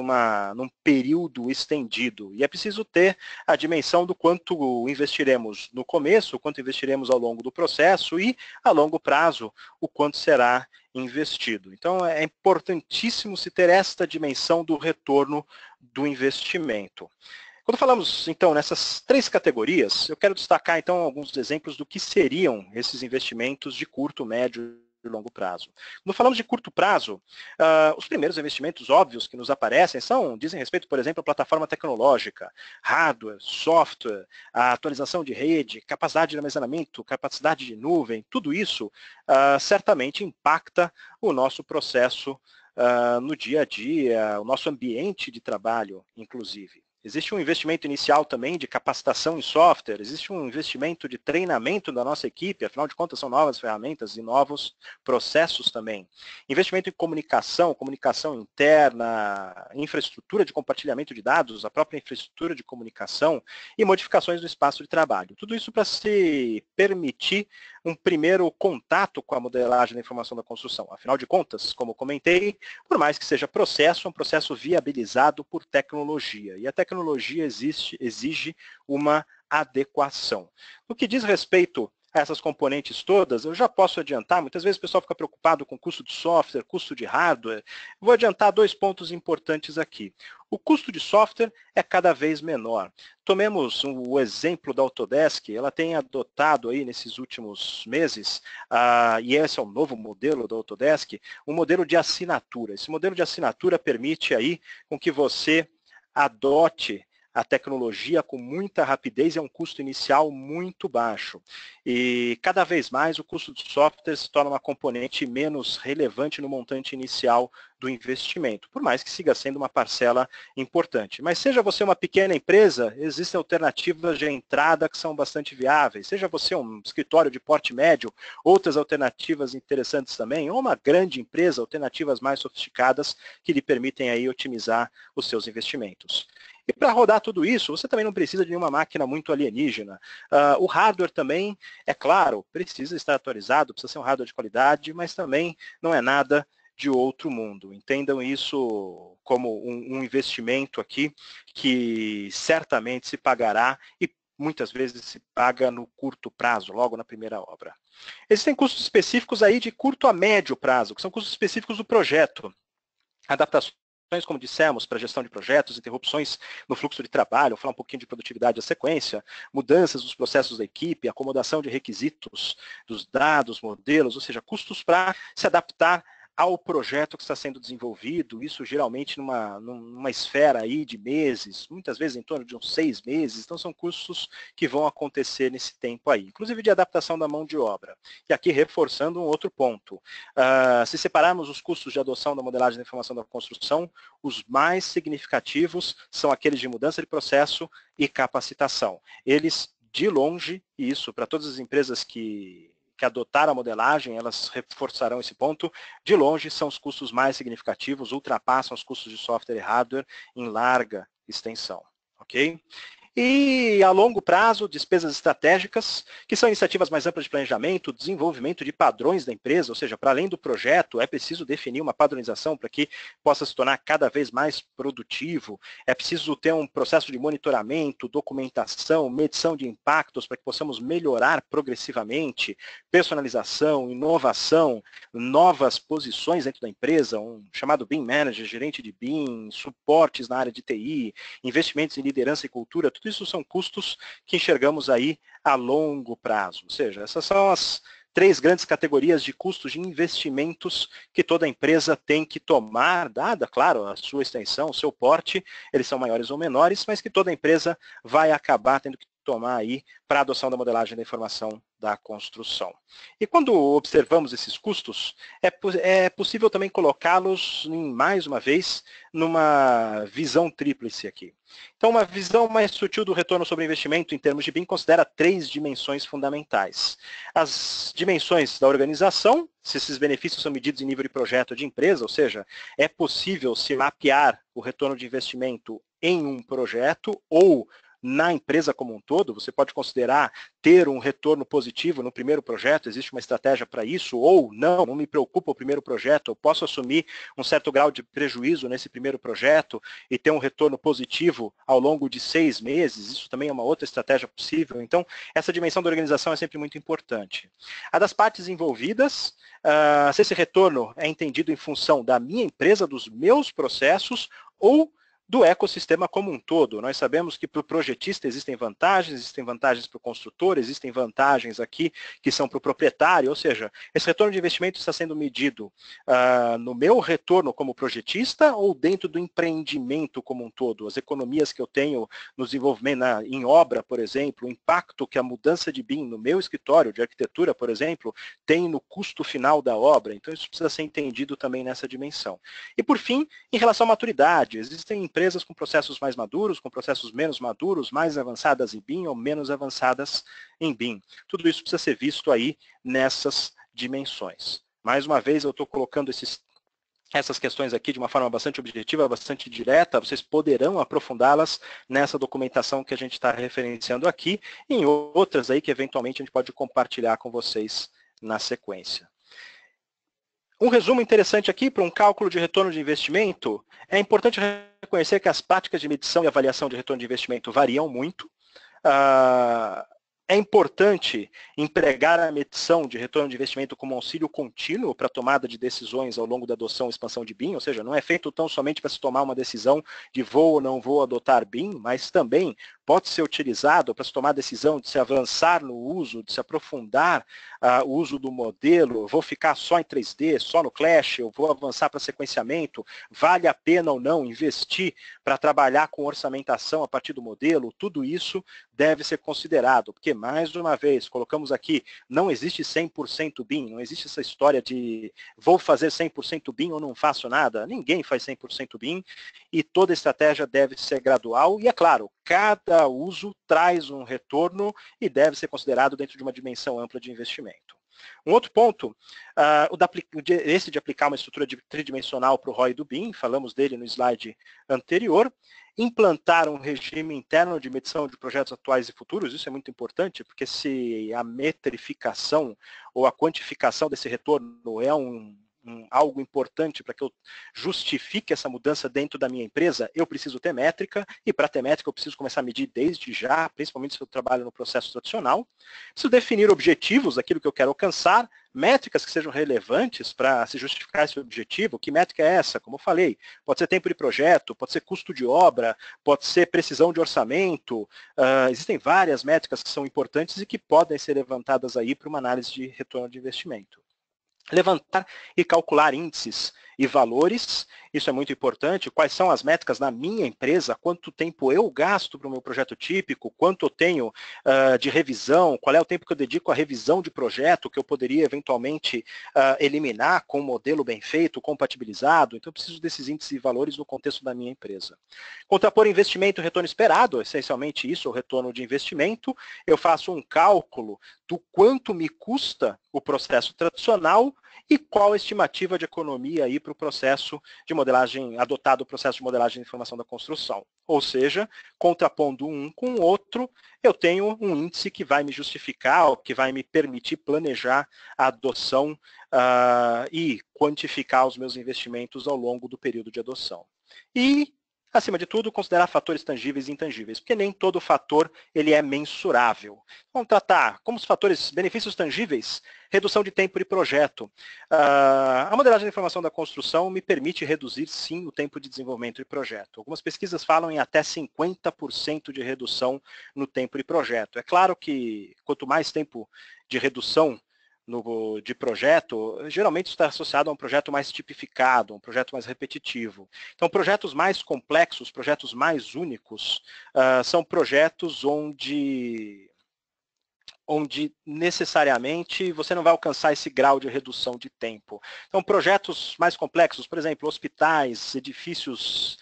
num período estendido. E é preciso ter a dimensão do quanto investiremos no começo, quanto investiremos ao longo do processo e, a longo prazo, o quanto será investido. Então, é importantíssimo se ter esta dimensão do retorno do investimento. Quando falamos, então, nessas 3 categorias, eu quero destacar, então, alguns exemplos do que seriam esses investimentos de curto, médio e longo prazo. Quando falamos de curto prazo, os primeiros investimentos óbvios que nos aparecem dizem respeito, por exemplo, à plataforma tecnológica, hardware, software, a atualização de rede, capacidade de armazenamento, capacidade de nuvem, tudo isso certamente impacta o nosso processo no dia a dia, o nosso ambiente de trabalho, inclusive. Existe um investimento inicial também de capacitação em software, existe um investimento de treinamento da nossa equipe, afinal de contas são novas ferramentas e novos processos também. Investimento em comunicação, comunicação interna, infraestrutura de compartilhamento de dados, a própria infraestrutura de comunicação e modificações do espaço de trabalho. Tudo isso para se permitir um primeiro contato com a modelagem da informação da construção. Afinal de contas, como comentei, por mais que seja processo, é um processo viabilizado por tecnologia. E a tecnologia exige uma adequação. No que diz respeito a essas componentes todas, eu já posso adiantar, muitas vezes o pessoal fica preocupado com custo de software, custo de hardware. Vou adiantar 2 pontos importantes aqui. O custo de software é cada vez menor. Tomemos o exemplo da Autodesk, ela tem adotado aí nesses últimos meses, e esse é o novo modelo da Autodesk, um modelo de assinatura. Esse modelo de assinatura permite aí com que você adote a tecnologia com muita rapidez e a um custo inicial muito baixo. E cada vez mais o custo de software se torna uma componente menos relevante no montante inicial do investimento, por mais que siga sendo uma parcela importante. Mas seja você uma pequena empresa, existem alternativas de entrada que são bastante viáveis. Seja você um escritório de porte médio, outras alternativas interessantes também, ou uma grande empresa, alternativas mais sofisticadas que lhe permitem aí otimizar os seus investimentos. E para rodar tudo isso, você também não precisa de nenhuma máquina muito alienígena. O hardware também, é claro, precisa estar atualizado, precisa ser um hardware de qualidade, mas também não é nada de outro mundo. Entendam isso como um investimento aqui que certamente se pagará e muitas vezes se paga no curto prazo, logo na primeira obra. Existem custos específicos aí de curto a médio prazo, que são custos específicos do projeto. Adaptações, como dissemos, para gestão de projetos, interrupções no fluxo de trabalho, vou falar um pouquinho de produtividade à sequência, mudanças nos processos da equipe, acomodação de requisitos dos dados, modelos, ou seja, custos para se adaptar ao projeto que está sendo desenvolvido, isso geralmente numa esfera aí de meses, muitas vezes em torno de uns 6 meses, então são custos que vão acontecer nesse tempo aí, inclusive de adaptação da mão de obra. E aqui reforçando um outro ponto, se separarmos os custos de adoção da modelagem da informação da construção, os mais significativos são aqueles de mudança de processo e capacitação. Eles, de longe, e isso para todas as empresas que adotaram a modelagem, elas reforçarão esse ponto, de longe são os custos mais significativos, ultrapassam os custos de software e hardware em larga extensão, ok? E, a longo prazo, despesas estratégicas, que são iniciativas mais amplas de planejamento, desenvolvimento de padrões da empresa, ou seja, para além do projeto, é preciso definir uma padronização para que possa se tornar cada vez mais produtivo, é preciso ter um processo de monitoramento, documentação, medição de impactos para que possamos melhorar progressivamente, personalização, inovação, novas posições dentro da empresa, um chamado BIM Manager, gerente de BIM, suportes na área de TI, investimentos em liderança e cultura, tudo isso são custos que enxergamos aí a longo prazo. Ou seja, essas são as 3 grandes categorias de custos de investimentos que toda empresa tem que tomar, dada, claro, a sua extensão, o seu porte, eles são maiores ou menores, mas que toda empresa vai acabar tendo que tomar aí para a adoção da modelagem da informação da construção. E quando observamos esses custos, é possível também colocá-los, mais uma vez, numa visão tríplice aqui. Então, uma visão mais sutil do retorno sobre investimento em termos de BIM considera 3 dimensões fundamentais. As dimensões da organização, se esses benefícios são medidos em nível de projeto de empresa, ou seja, é possível se mapear o retorno de investimento em um projeto ou na empresa como um todo, você pode considerar ter um retorno positivo no primeiro projeto, existe uma estratégia para isso, ou não me preocupa o primeiro projeto, eu posso assumir um certo grau de prejuízo nesse primeiro projeto e ter um retorno positivo ao longo de 6 meses, isso também é uma outra estratégia possível. Então, essa dimensão da organização é sempre muito importante. A das partes envolvidas, se esse retorno é entendido em função da minha empresa, dos meus processos, ou do ecossistema como um todo. Nós sabemos que para o projetista existem vantagens para o construtor, existem vantagens aqui que são para o proprietário, ou seja, esse retorno de investimento está sendo medido no meu retorno como projetista ou dentro do empreendimento como um todo, as economias que eu tenho no desenvolvimento, em obra, por exemplo, o impacto que a mudança de BIM no meu escritório de arquitetura, por exemplo, tem no custo final da obra. Então, isso precisa ser entendido também nessa dimensão. E, por fim, em relação à maturidade, existem empresas com processos mais maduros, com processos menos maduros, mais avançadas em BIM ou menos avançadas em BIM. Tudo isso precisa ser visto aí nessas dimensões. Mais uma vez, eu estou colocando essas questões aqui de uma forma bastante objetiva, bastante direta, vocês poderão aprofundá-las nessa documentação que a gente está referenciando aqui, e em outras aí que eventualmente a gente pode compartilhar com vocês na sequência. Um resumo interessante aqui para um cálculo de retorno de investimento, é importante reconhecer que as práticas de medição e avaliação de retorno de investimento variam muito. É importante empregar a medição de retorno de investimento como auxílio contínuo para a tomada de decisões ao longo da adoção e expansão de BIM, ou seja, não é feito tão somente para se tomar uma decisão de vou ou não vou adotar BIM, mas também pode ser utilizado para se tomar a decisão de se avançar no uso, de se aprofundar o uso do modelo, vou ficar só em 3D, só no Clash, eu vou avançar para sequenciamento, vale a pena ou não investir para trabalhar com orçamentação a partir do modelo, tudo isso deve ser considerado, porque, mais uma vez, colocamos aqui, não existe 100% BIM, não existe essa história de vou fazer 100% BIM ou não faço nada, ninguém faz 100% BIM, e toda estratégia deve ser gradual, e é claro, cada uso traz um retorno e deve ser considerado dentro de uma dimensão ampla de investimento. Um outro ponto, esse de aplicar uma estrutura tridimensional para o ROI do BIM, falamos dele no slide anterior, implantar um regime interno de medição de projetos atuais e futuros, isso é muito importante, porque se a metrificação ou a quantificação desse retorno é algo importante para que eu justifique essa mudança dentro da minha empresa, eu preciso ter métrica, e para ter métrica eu preciso começar a medir desde já, principalmente se eu trabalho no processo tradicional. Preciso definir objetivos daquilo que eu quero alcançar, métricas que sejam relevantes para se justificar esse objetivo. Que métrica é essa? Como eu falei, pode ser tempo de projeto, pode ser custo de obra, pode ser precisão de orçamento, existem várias métricas que são importantes e que podem ser levantadas aí para uma análise de retorno de investimento. Levantar e calcular índices e valores, isso é muito importante. Quais são as métricas na minha empresa, quanto tempo eu gasto para o meu projeto típico, quanto eu tenho de revisão, qual é o tempo que eu dedico à revisão de projeto, que eu poderia eventualmente eliminar com um modelo bem feito, compatibilizado. Então eu preciso desses índices e valores no contexto da minha empresa. Contrapor investimento e retorno esperado, essencialmente isso, o retorno de investimento. Eu faço um cálculo do quanto me custa o processo tradicional e qual a estimativa de economia aí para o processo de modelagem, adotado o processo de modelagem de informação da construção. Ou seja, contrapondo um com o outro, eu tenho um índice que vai me justificar, que vai me permitir planejar a adoção e quantificar os meus investimentos ao longo do período de adoção. E, acima de tudo, considerar fatores tangíveis e intangíveis, porque nem todo fator ele é mensurável. Vamos tratar como os fatores, benefícios tangíveis, redução de tempo de projeto. A modelagem de informação da construção me permite reduzir, sim, o tempo de desenvolvimento de projeto. Algumas pesquisas falam em até 50% de redução no tempo de projeto. É claro que quanto mais tempo de redução de projeto, geralmente está associado a um projeto mais tipificado, um projeto mais repetitivo. Então, projetos mais complexos, projetos mais únicos, são projetos onde necessariamente você não vai alcançar esse grau de redução de tempo. Então, projetos mais complexos, por exemplo, hospitais, edifícios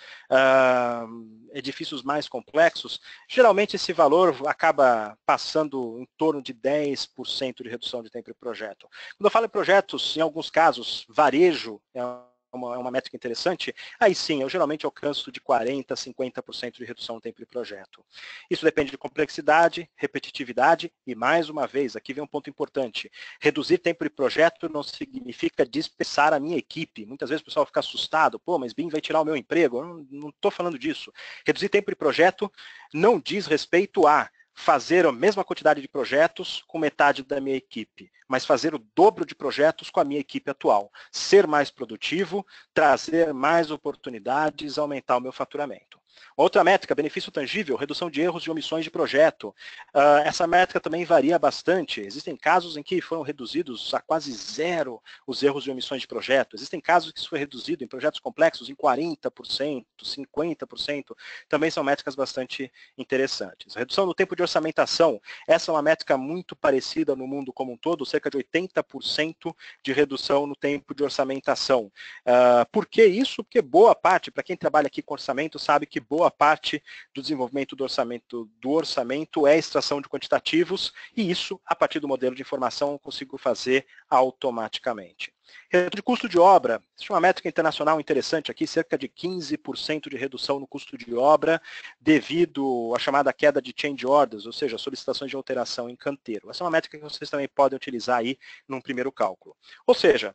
mais complexos, geralmente esse valor acaba passando em torno de 10% de redução de tempo de projeto. Quando eu falo em projetos, em alguns casos, varejo é uma métrica interessante, aí sim, eu geralmente alcanço de 40% a 50% de redução no tempo de projeto. Isso depende de complexidade, repetitividade e, mais uma vez, aqui vem um ponto importante. Reduzir tempo de projeto não significa dispersar a minha equipe. Muitas vezes o pessoal fica assustado, pô, mas BIM vai tirar o meu emprego. Eu não estou falando disso. Reduzir tempo de projeto não diz respeito a fazer a mesma quantidade de projetos com metade da minha equipe, mas fazer o dobro de projetos com a minha equipe atual. Ser mais produtivo, trazer mais oportunidades, aumentar o meu faturamento. Outra métrica, benefício tangível, redução de erros e omissões de projeto. Essa métrica também varia bastante. Existem casos em que foram reduzidos a quase zero os erros e omissões de projeto. Existem casos que isso foi reduzido em projetos complexos em 40%, 50%. Também são métricas bastante interessantes. Redução do tempo de orçamentação. Essa é uma métrica muito parecida no mundo como um todo, cerca de 80% de redução no tempo de orçamentação. Por que isso? Porque boa parte, para quem trabalha aqui com orçamento, sabe que boa parte do desenvolvimento do orçamento é extração de quantitativos, e isso, a partir do modelo de informação, eu consigo fazer automaticamente. Redução de custo de obra. Existe uma métrica internacional interessante aqui, cerca de 15% de redução no custo de obra devido à chamada queda de change orders, ou seja, solicitações de alteração em canteiro. Essa é uma métrica que vocês também podem utilizar aí num primeiro cálculo. Ou seja,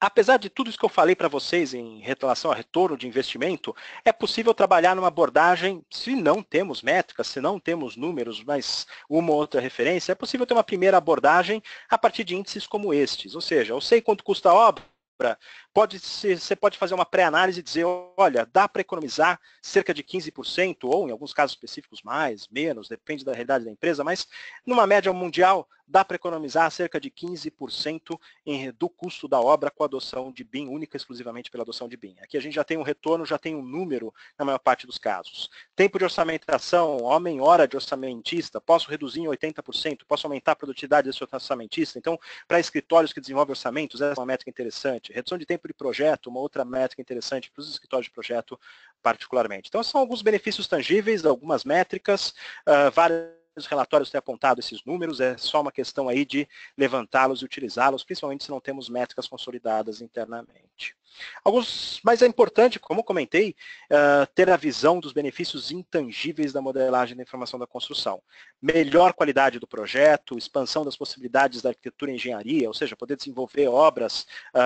apesar de tudo isso que eu falei para vocês em relação ao retorno de investimento, é possível trabalhar numa abordagem, se não temos métricas, se não temos números, mas uma ou outra referência, é possível ter uma primeira abordagem a partir de índices como estes. Ou seja, eu sei quanto custa a obra, você pode fazer uma pré-análise e dizer, olha, dá para economizar cerca de 15%, ou em alguns casos específicos mais, menos, depende da realidade da empresa, mas numa média mundial, dá para economizar cerca de 15% do custo da obra com a adoção de BIM, única e exclusivamente pela adoção de BIM. Aqui a gente já tem um retorno, já tem um número na maior parte dos casos. Tempo de orçamentação, homem-hora de orçamentista, posso reduzir em 80%, posso aumentar a produtividade desse orçamentista. Então, para escritórios que desenvolvem orçamentos, essa é uma métrica interessante. Redução de tempo de projeto, uma outra métrica interessante para os escritórios de projeto particularmente. Então, são alguns benefícios tangíveis, algumas métricas, vários relatórios têm apontado esses números, é só uma questão aí de levantá-los e utilizá-los, principalmente se não temos métricas consolidadas internamente. Mas é importante, como comentei, ter a visão dos benefícios intangíveis da modelagem da informação da construção. Melhor qualidade do projeto, expansão das possibilidades da arquitetura e engenharia, ou seja, poder desenvolver obras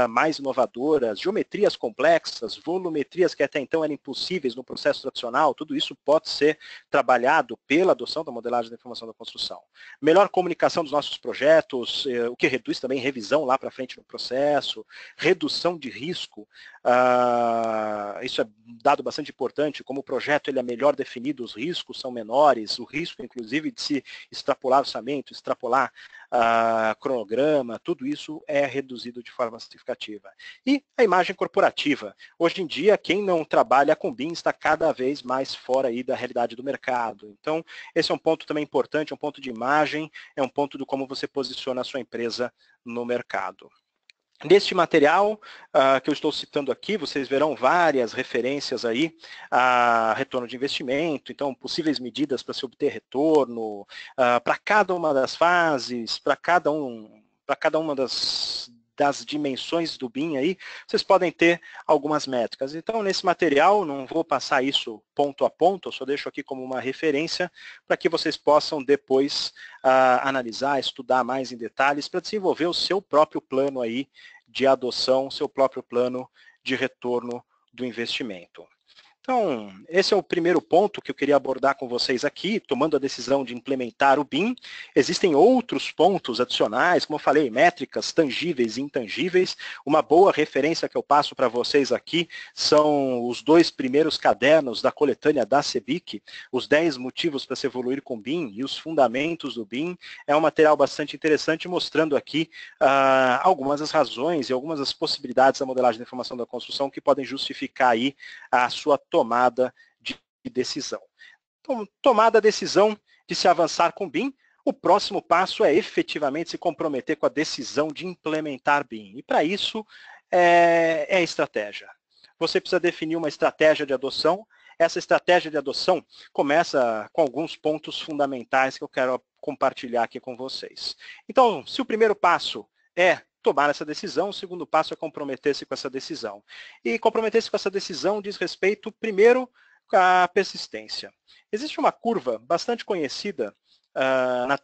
mais inovadoras, geometrias complexas, volumetrias que até então eram impossíveis no processo tradicional, tudo isso pode ser trabalhado pela adoção da modelagem da informação da construção. Melhor comunicação dos nossos projetos, o que reduz também revisão lá para frente no processo, redução de risco. Isso é um dado bastante importante, como o projeto ele é melhor definido, os riscos são menores, o risco inclusive de se extrapolar orçamento, extrapolar cronograma, tudo isso é reduzido de forma significativa. E a imagem corporativa. Hoje em dia, quem não trabalha com BIM está cada vez mais fora aí da realidade do mercado. Então, esse é um ponto também importante, um ponto de imagem, é um ponto de como você posiciona a sua empresa no mercado. Neste material que eu estou citando aqui, vocês verão várias referências aí a retorno de investimento, então possíveis medidas para se obter retorno, para cada uma das fases, para cada uma das dimensões do BIM aí, vocês podem ter algumas métricas. Então, nesse material, não vou passar isso ponto a ponto, eu só deixo aqui como uma referência para que vocês possam depois analisar, estudar mais em detalhes para desenvolver o seu próprio plano aí de adoção, seu próprio plano de retorno do investimento. Então, esse é o primeiro ponto que eu queria abordar com vocês aqui, tomando a decisão de implementar o BIM. Existem outros pontos adicionais, como eu falei, métricas tangíveis e intangíveis. Uma boa referência que eu passo para vocês aqui são os 2 primeiros cadernos da coletânea da CEBIC, os 10 motivos para se evoluir com BIM e os fundamentos do BIM. É um material bastante interessante, mostrando aqui algumas das razões e algumas das possibilidades da modelagem da informação da construção que podem justificar aí a sua tomada de decisão. Então, tomada a decisão de se avançar com BIM, o próximo passo é efetivamente se comprometer com a decisão de implementar BIM. E para isso é a estratégia. Você precisa definir uma estratégia de adoção. Essa estratégia de adoção começa com alguns pontos fundamentais que eu quero compartilhar aqui com vocês. Então, se o primeiro passo é tomar essa decisão, o segundo passo é comprometer-se com essa decisão. E comprometer-se com essa decisão diz respeito, primeiro, à persistência. Existe uma curva bastante conhecida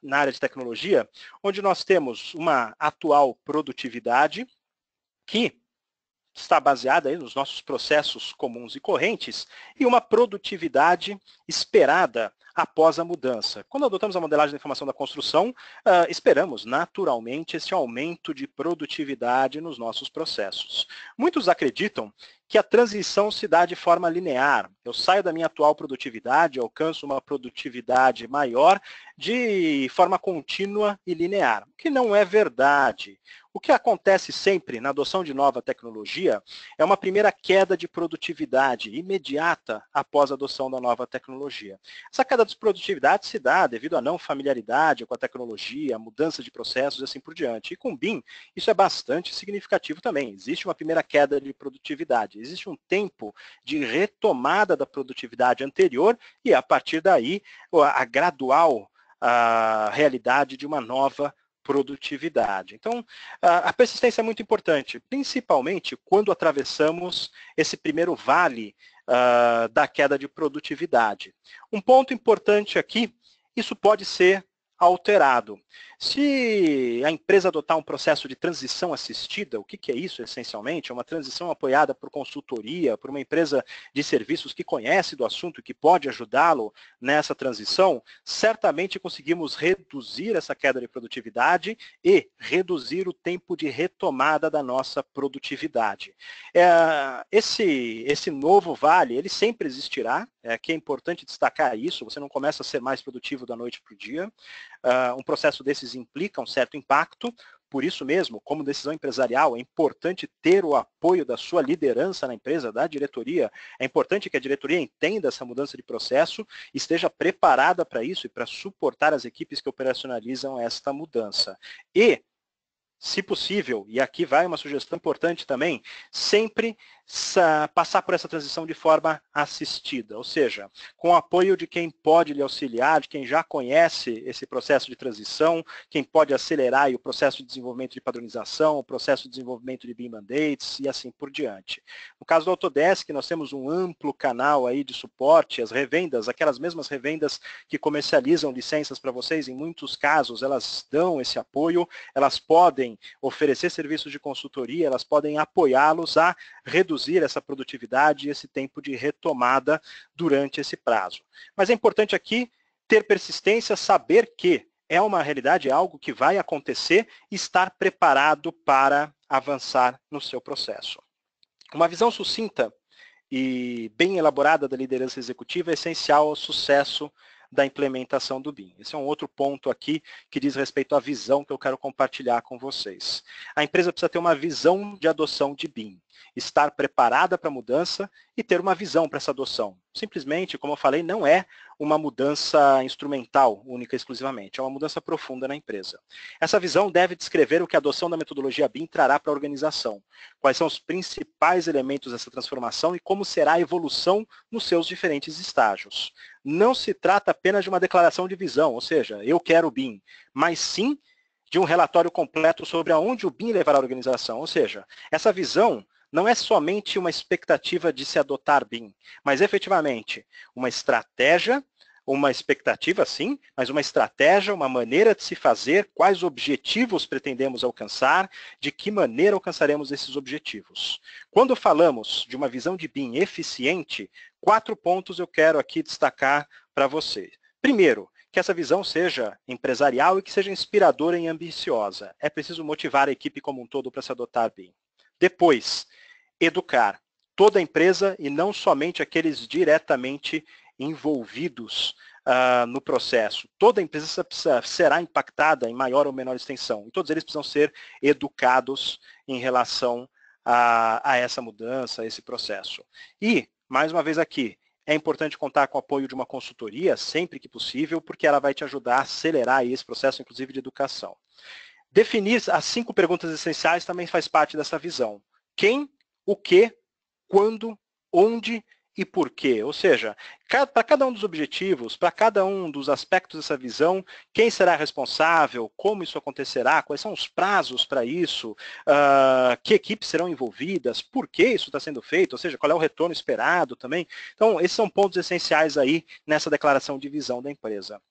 na área de tecnologia, onde nós temos uma atual produtividade que está baseada aí nos nossos processos comuns e correntes e uma produtividade esperada após a mudança. Quando adotamos a modelagem da informação da construção, esperamos naturalmente esse aumento de produtividade nos nossos processos. Muitos acreditam que a transição se dá de forma linear. Eu saio da minha atual produtividade, alcanço uma produtividade maior de forma contínua e linear, o que não é verdade. O que acontece sempre na adoção de nova tecnologia é uma primeira queda de produtividade imediata após a adoção da nova tecnologia. Essa queda de produtividade se dá devido à não familiaridade com a tecnologia, a mudança de processos e assim por diante. E com o BIM, isso é bastante significativo também. Existe uma primeira queda de produtividade, existe um tempo de retomada da produtividade anterior e, a partir daí, a gradual realidade de uma nova produtividade. Então, a persistência é muito importante, principalmente quando atravessamos esse primeiro vale da queda de produtividade. Um ponto importante aqui, isso pode ser alterado. Se a empresa adotar um processo de transição assistida, o que é isso essencialmente? É uma transição apoiada por consultoria, por uma empresa de serviços que conhece do assunto e que pode ajudá-lo nessa transição, certamente conseguimos reduzir essa queda de produtividade e reduzir o tempo de retomada da nossa produtividade. Esse novo vale, ele sempre existirá, que é importante destacar isso, você não começa a ser mais produtivo da noite para o dia. Um processo desses implica um certo impacto, por isso mesmo, como decisão empresarial, é importante ter o apoio da sua liderança na empresa, da diretoria. É importante que a diretoria entenda essa mudança de processo, esteja preparada para isso e para suportar as equipes que operacionalizam esta mudança. E, se possível, e aqui vai uma sugestão importante também, sempre passar por essa transição de forma assistida, ou seja, com o apoio de quem pode lhe auxiliar, de quem já conhece esse processo de transição, quem pode acelerar o processo de desenvolvimento de padronização, o processo de desenvolvimento de BIM Mandates e assim por diante. No caso do Autodesk, nós temos um amplo canal aí de suporte, as revendas, aquelas mesmas revendas que comercializam licenças para vocês, em muitos casos elas dão esse apoio, elas podem oferecer serviços de consultoria, elas podem apoiá-los a reduzir essa produtividade e esse tempo de retomada durante esse prazo. Mas é importante aqui ter persistência, saber que é uma realidade, é algo que vai acontecer e estar preparado para avançar no seu processo. Uma visão sucinta e bem elaborada da liderança executiva é essencial ao sucesso da implementação do BIM. Esse é um outro ponto aqui que diz respeito à visão que eu quero compartilhar com vocês. A empresa precisa ter uma visão de adoção de BIM, estar preparada para a mudança e ter uma visão para essa adoção. Simplesmente, como eu falei, não é uma mudança instrumental, única e exclusivamente, é uma mudança profunda na empresa. Essa visão deve descrever o que a adoção da metodologia BIM trará para a organização, quais são os principais elementos dessa transformação e como será a evolução nos seus diferentes estágios. Não se trata apenas de uma declaração de visão, ou seja, eu quero o BIM, mas sim de um relatório completo sobre aonde o BIM levará a organização. Ou seja, essa visão não é somente uma expectativa de se adotar BIM, mas efetivamente uma estratégia, uma expectativa sim, mas uma estratégia, uma maneira de se fazer, quais objetivos pretendemos alcançar, de que maneira alcançaremos esses objetivos. Quando falamos de uma visão de BIM eficiente, 4 pontos eu quero aqui destacar para vocês. Primeiro, que essa visão seja empresarial e que seja inspiradora e ambiciosa. É preciso motivar a equipe como um todo para se adotar BIM. Depois, educar toda a empresa e não somente aqueles diretamente envolvidos no processo. Toda a empresa será impactada em maior ou menor extensão. E todos eles precisam ser educados em relação a essa mudança, a esse processo. E, mais uma vez aqui, é importante contar com o apoio de uma consultoria, sempre que possível, porque ela vai te ajudar a acelerar esse processo, inclusive de educação. Definir as 5 perguntas essenciais também faz parte dessa visão. Quem, o que, quando, onde e por quê. Ou seja, para cada um dos objetivos, para cada um dos aspectos dessa visão, quem será responsável, como isso acontecerá, quais são os prazos para isso, que equipes serão envolvidas, por que isso está sendo feito, ou seja, qual é o retorno esperado também. Então, esses são pontos essenciais aí nessa declaração de visão da empresa.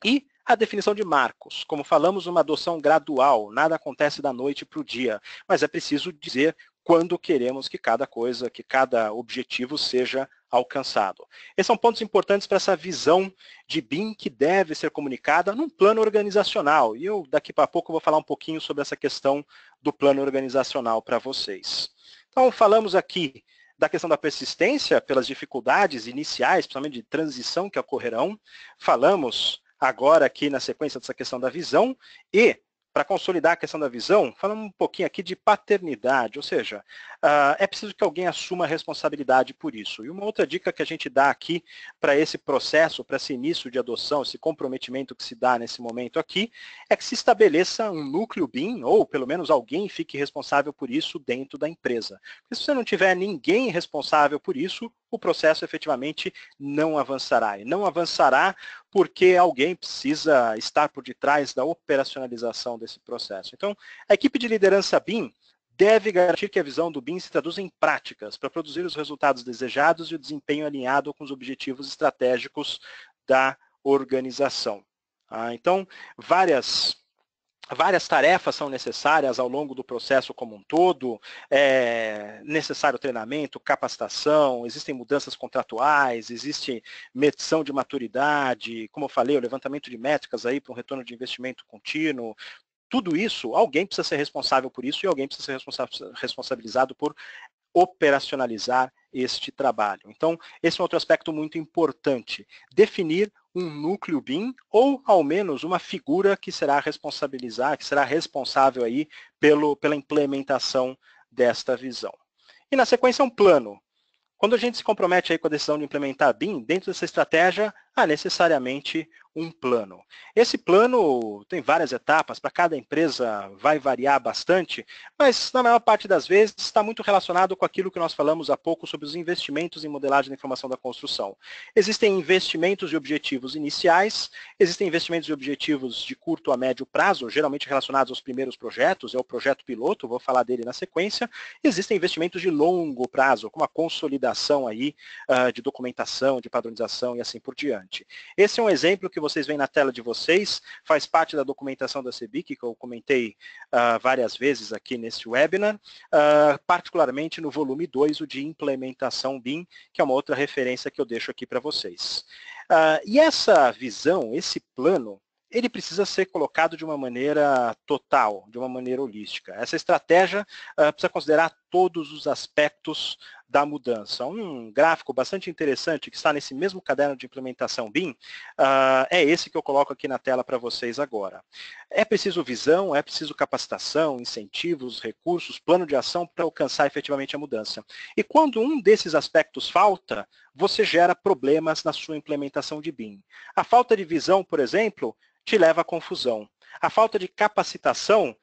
E a definição de marcos. Como falamos, uma adoção gradual, nada acontece da noite para o dia, mas é preciso dizer quando queremos que cada coisa, que cada objetivo seja alcançado. Esses são pontos importantes para essa visão de BIM que deve ser comunicada num plano organizacional. E eu, daqui para pouco, vou falar um pouquinho sobre essa questão do plano organizacional para vocês. Então, falamos aqui da questão da persistência pelas dificuldades iniciais, principalmente de transição que ocorrerão. Falamos agora aqui na sequência dessa questão da visão e, para consolidar a questão da visão, falamos um pouquinho aqui de paternidade, ou seja, é preciso que alguém assuma a responsabilidade por isso. E uma outra dica que a gente dá aqui para esse processo, para esse início de adoção, esse comprometimento que se dá nesse momento aqui, é que se estabeleça um núcleo BIM, ou pelo menos alguém fique responsável por isso dentro da empresa. Porque se você não tiver ninguém responsável por isso, o processo efetivamente não avançará. E não avançará porque alguém precisa estar por detrás da operacionalização desse processo. Então, a equipe de liderança BIM deve garantir que a visão do BIM se traduza em práticas para produzir os resultados desejados e o desempenho alinhado com os objetivos estratégicos da organização. Então, várias tarefas são necessárias ao longo do processo como um todo, é necessário treinamento, capacitação, existem mudanças contratuais, existe medição de maturidade, como eu falei, o levantamento de métricas aí para um retorno de investimento contínuo. Tudo isso, alguém precisa ser responsável por isso e alguém precisa ser responsabilizado por operacionalizar este trabalho. Então, esse é um outro aspecto muito importante. Definir um núcleo BIM ou, ao menos, uma figura que será responsável aí pela implementação desta visão. E, na sequência, um plano. Quando a gente se compromete aí com a decisão de implementar BIM, dentro dessa estratégia, há necessariamente um plano. Esse plano tem várias etapas, para cada empresa vai variar bastante, mas na maior parte das vezes está muito relacionado com aquilo que nós falamos há pouco sobre os investimentos em modelagem da informação da construção. Existem investimentos e objetivos iniciais, existem investimentos e objetivos de curto a médio prazo, geralmente relacionados aos primeiros projetos, é o projeto piloto, vou falar dele na sequência. Existem investimentos de longo prazo, como a consolidação aí, de documentação, de padronização e assim por diante. Esse é um exemplo que vocês veem na tela de vocês, faz parte da documentação da CEBIC, que eu comentei várias vezes aqui nesse webinar, particularmente no volume 2, o de implementação BIM, que é uma outra referência que eu deixo aqui para vocês. E essa visão, esse plano, ele precisa ser colocado de uma maneira total, de uma maneira holística. Essa estratégia precisa considerar todos os aspectos da mudança. Um gráfico bastante interessante que está nesse mesmo caderno de implementação BIM é esse que eu coloco aqui na tela para vocês agora. É preciso visão, é preciso capacitação, incentivos, recursos, plano de ação para alcançar efetivamente a mudança. E quando um desses aspectos falta, você gera problemas na sua implementação de BIM. A falta de visão, por exemplo, te leva à confusão. A falta de capacitação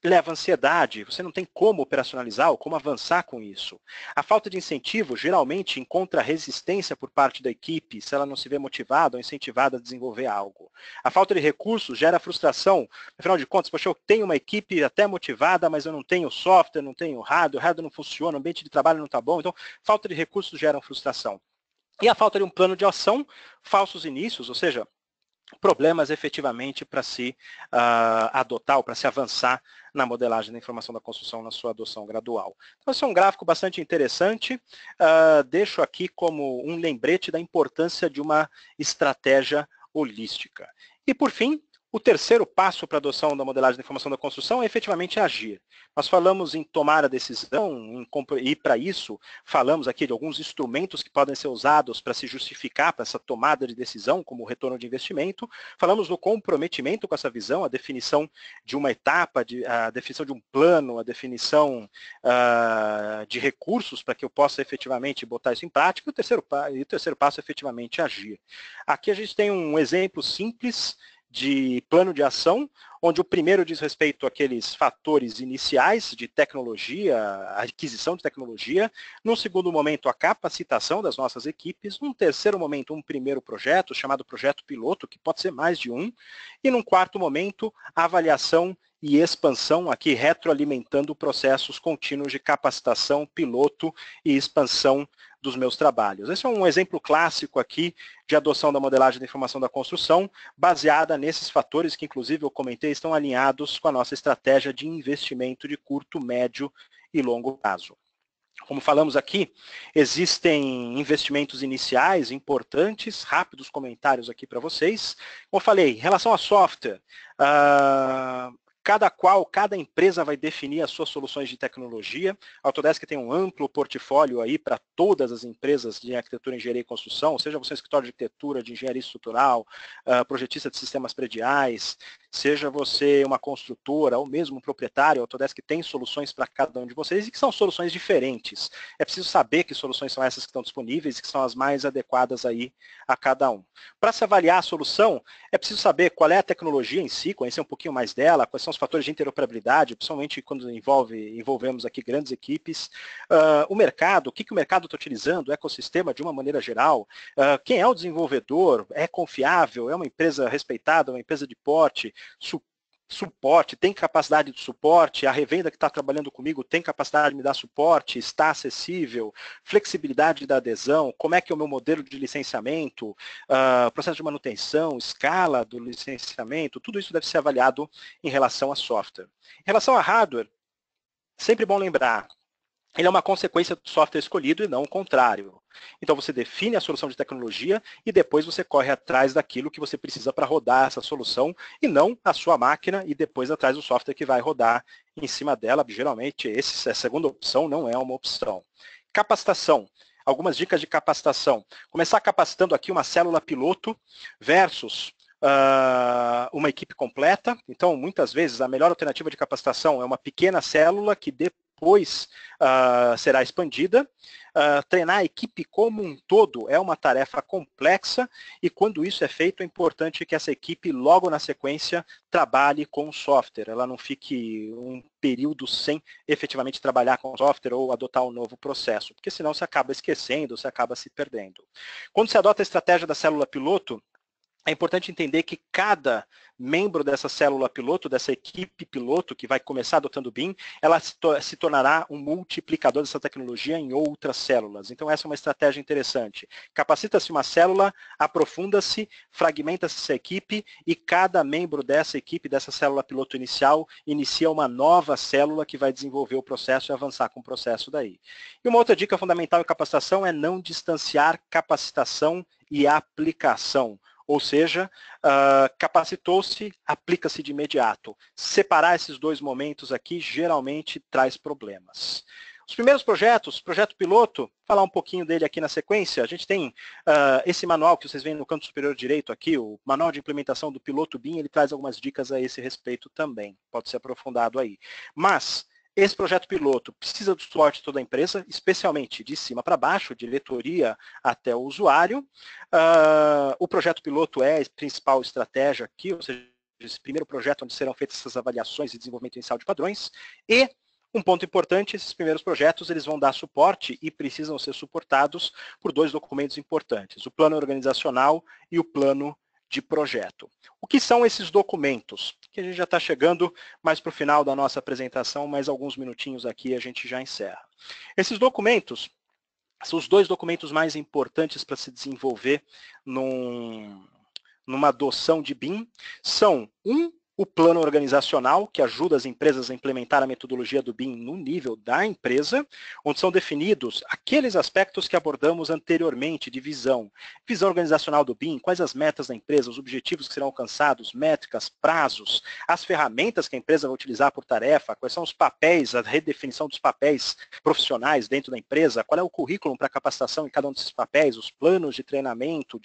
leva à ansiedade, você não tem como operacionalizar ou como avançar com isso. A falta de incentivo geralmente encontra resistência por parte da equipe, se ela não se vê motivada ou incentivada a desenvolver algo. A falta de recursos gera frustração, afinal de contas, poxa, eu tenho uma equipe até motivada, mas eu não tenho software, não tenho hardware, o hardware não funciona, o ambiente de trabalho não está bom, então falta de recursos gera frustração. E a falta de um plano de ação, falsos inícios, ou seja, problemas efetivamente para se adotar ou para se avançar na modelagem da informação da construção na sua adoção gradual. Então, esse é um gráfico bastante interessante. Deixo aqui como um lembrete da importância de uma estratégia holística. E, por fim, o terceiro passo para a adoção da modelagem da informação da construção é efetivamente agir. Nós falamos em tomar a decisão, e para isso falamos aqui de alguns instrumentos que podem ser usados para se justificar para essa tomada de decisão, como o retorno de investimento. Falamos do comprometimento com essa visão, a definição de uma etapa, a definição de um plano, a definição de recursos para que eu possa efetivamente botar isso em prática. E o terceiro passo é efetivamente agir. Aqui a gente tem um exemplo simples de plano de ação, onde o primeiro diz respeito àqueles fatores iniciais de tecnologia, a aquisição de tecnologia, num segundo momento a capacitação das nossas equipes, num terceiro momento um primeiro projeto, chamado projeto piloto, que pode ser mais de um, e num quarto momento a avaliação e expansão, aqui retroalimentando processos contínuos de capacitação, piloto e expansão dos meus trabalhos. Esse é um exemplo clássico aqui de adoção da modelagem da informação da construção, baseada nesses fatores que, inclusive, eu comentei, estão alinhados com a nossa estratégia de investimento de curto, médio e longo prazo. Como falamos aqui, existem investimentos iniciais importantes, rápidos comentários aqui para vocês. Como eu falei, em relação a software, Cada empresa vai definir as suas soluções de tecnologia. A Autodesk tem um amplo portfólio aí para todas as empresas de arquitetura, engenharia e construção, seja você um escritório de arquitetura, de engenharia estrutural, projetista de sistemas prediais, seja você uma construtora ou mesmo um proprietário, a Autodesk tem soluções para cada um de vocês e que são soluções diferentes. É preciso saber que soluções são essas que estão disponíveis e que são as mais adequadas aí a cada um. Para se avaliar a solução, é preciso saber qual é a tecnologia em si, conhecer um pouquinho mais dela, quais são os fatores de interoperabilidade, principalmente quando envolvemos aqui grandes equipes, o mercado, o que o mercado está utilizando, o ecossistema de uma maneira geral, quem é o desenvolvedor, é confiável, é uma empresa respeitada, uma empresa de porte, suporte, tem capacidade de suporte, a revenda que está trabalhando comigo tem capacidade de me dar suporte, está acessível, flexibilidade da adesão, como é que é o meu modelo de licenciamento, processo de manutenção, escala do licenciamento, tudo isso deve ser avaliado em relação a software. Em relação a hardware, sempre bom lembrar, ele é uma consequência do software escolhido e não o contrário. Então você define a solução de tecnologia e depois você corre atrás daquilo que você precisa para rodar essa solução e não a sua máquina e depois atrás do software que vai rodar em cima dela. Geralmente a segunda opção não é uma opção. Capacitação. Algumas dicas de capacitação. Começar capacitando aqui uma célula piloto versus uma equipe completa. Então, muitas vezes, a melhor alternativa de capacitação é uma pequena célula que depois será expandida. Treinar a equipe como um todo é uma tarefa complexa e quando isso é feito é importante que essa equipe logo na sequência trabalhe com o software, ela não fique um período sem efetivamente trabalhar com o software ou adotar um novo processo, porque senão você acaba esquecendo, você acaba se perdendo. Quando se adota a estratégia da célula piloto, é importante entender que cada membro dessa célula piloto, dessa equipe piloto que vai começar adotando o BIM, ela se tornará um multiplicador dessa tecnologia em outras células. Então essa é uma estratégia interessante. Capacita-se uma célula, aprofunda-se, fragmenta-se essa equipe e cada membro dessa equipe, dessa célula piloto inicial, inicia uma nova célula que vai desenvolver o processo e avançar com o processo daí. E uma outra dica fundamental em capacitação é não distanciar capacitação e aplicação. Ou seja, capacitou-se, aplica-se de imediato. Separar esses dois momentos aqui geralmente traz problemas. Os primeiros projetos, projeto piloto, falar um pouquinho dele aqui na sequência. A gente tem esse manual que vocês veem no canto superior direito aqui, o manual de implementação do piloto BIM, ele traz algumas dicas a esse respeito também. Pode ser aprofundado aí. Mas esse projeto piloto precisa do suporte de toda a empresa, especialmente de cima para baixo, diretoria até o usuário. O projeto piloto é a principal estratégia aqui, ou seja, esse primeiro projeto onde serão feitas essas avaliações e desenvolvimento inicial de padrões. E um ponto importante, esses primeiros projetos eles vão dar suporte e precisam ser suportados por dois documentos importantes, o plano organizacional e o plano de projeto. O que são esses documentos? Que a gente já está chegando mais para o final da nossa apresentação, mais alguns minutinhos aqui a gente já encerra. Esses documentos são os dois documentos mais importantes para se desenvolver numa adoção de BIM. São o plano organizacional, que ajuda as empresas a implementar a metodologia do BIM no nível da empresa, onde são definidos aqueles aspectos que abordamos anteriormente de visão. Visão organizacional do BIM, quais as metas da empresa, os objetivos que serão alcançados, métricas, prazos, as ferramentas que a empresa vai utilizar por tarefa, quais são os papéis, a redefinição dos papéis profissionais dentro da empresa, qual é o currículo para capacitação em cada um desses papéis, os planos de treinamento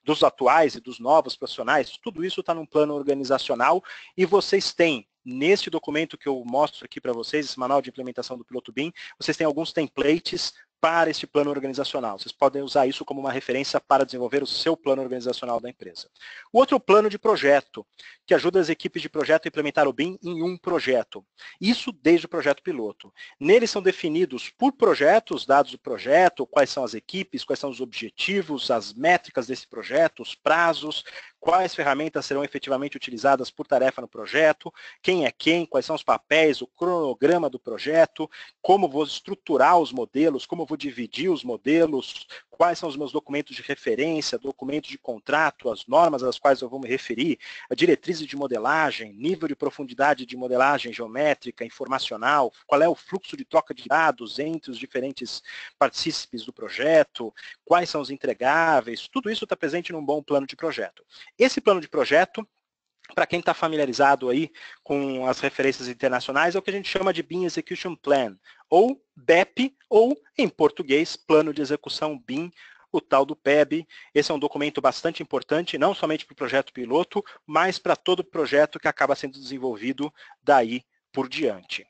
dos atuais e dos novos profissionais, tudo isso está num plano organizacional. E vocês têm, neste documento que eu mostro aqui para vocês, esse manual de implementação do Piloto BIM, vocês têm alguns templates para este plano organizacional. Vocês podem usar isso como uma referência para desenvolver o seu plano organizacional da empresa. O outro plano de projeto, que ajuda as equipes de projeto a implementar o BIM em um projeto. Isso desde o projeto piloto. Nele são definidos por projetos, dados do projeto, quais são as equipes, quais são os objetivos, as métricas desse projeto, os prazos, quais ferramentas serão efetivamente utilizadas por tarefa no projeto, quem é quem, quais são os papéis, o cronograma do projeto, como vou estruturar os modelos, como vou dividir os modelos, quais são os meus documentos de referência, documentos de contrato, as normas às quais eu vou me referir, a diretrizes de modelagem, nível de profundidade de modelagem geométrica, informacional, qual é o fluxo de troca de dados entre os diferentes partícipes do projeto, quais são os entregáveis, tudo isso está presente num bom plano de projeto. Esse plano de projeto para quem está familiarizado aí com as referências internacionais, é o que a gente chama de BIM Execution Plan, ou BEP, ou, em português, Plano de Execução BIM, o tal do PEB. Esse é um documento bastante importante, não somente para o projeto piloto, mas para todo projeto que acaba sendo desenvolvido daí por diante.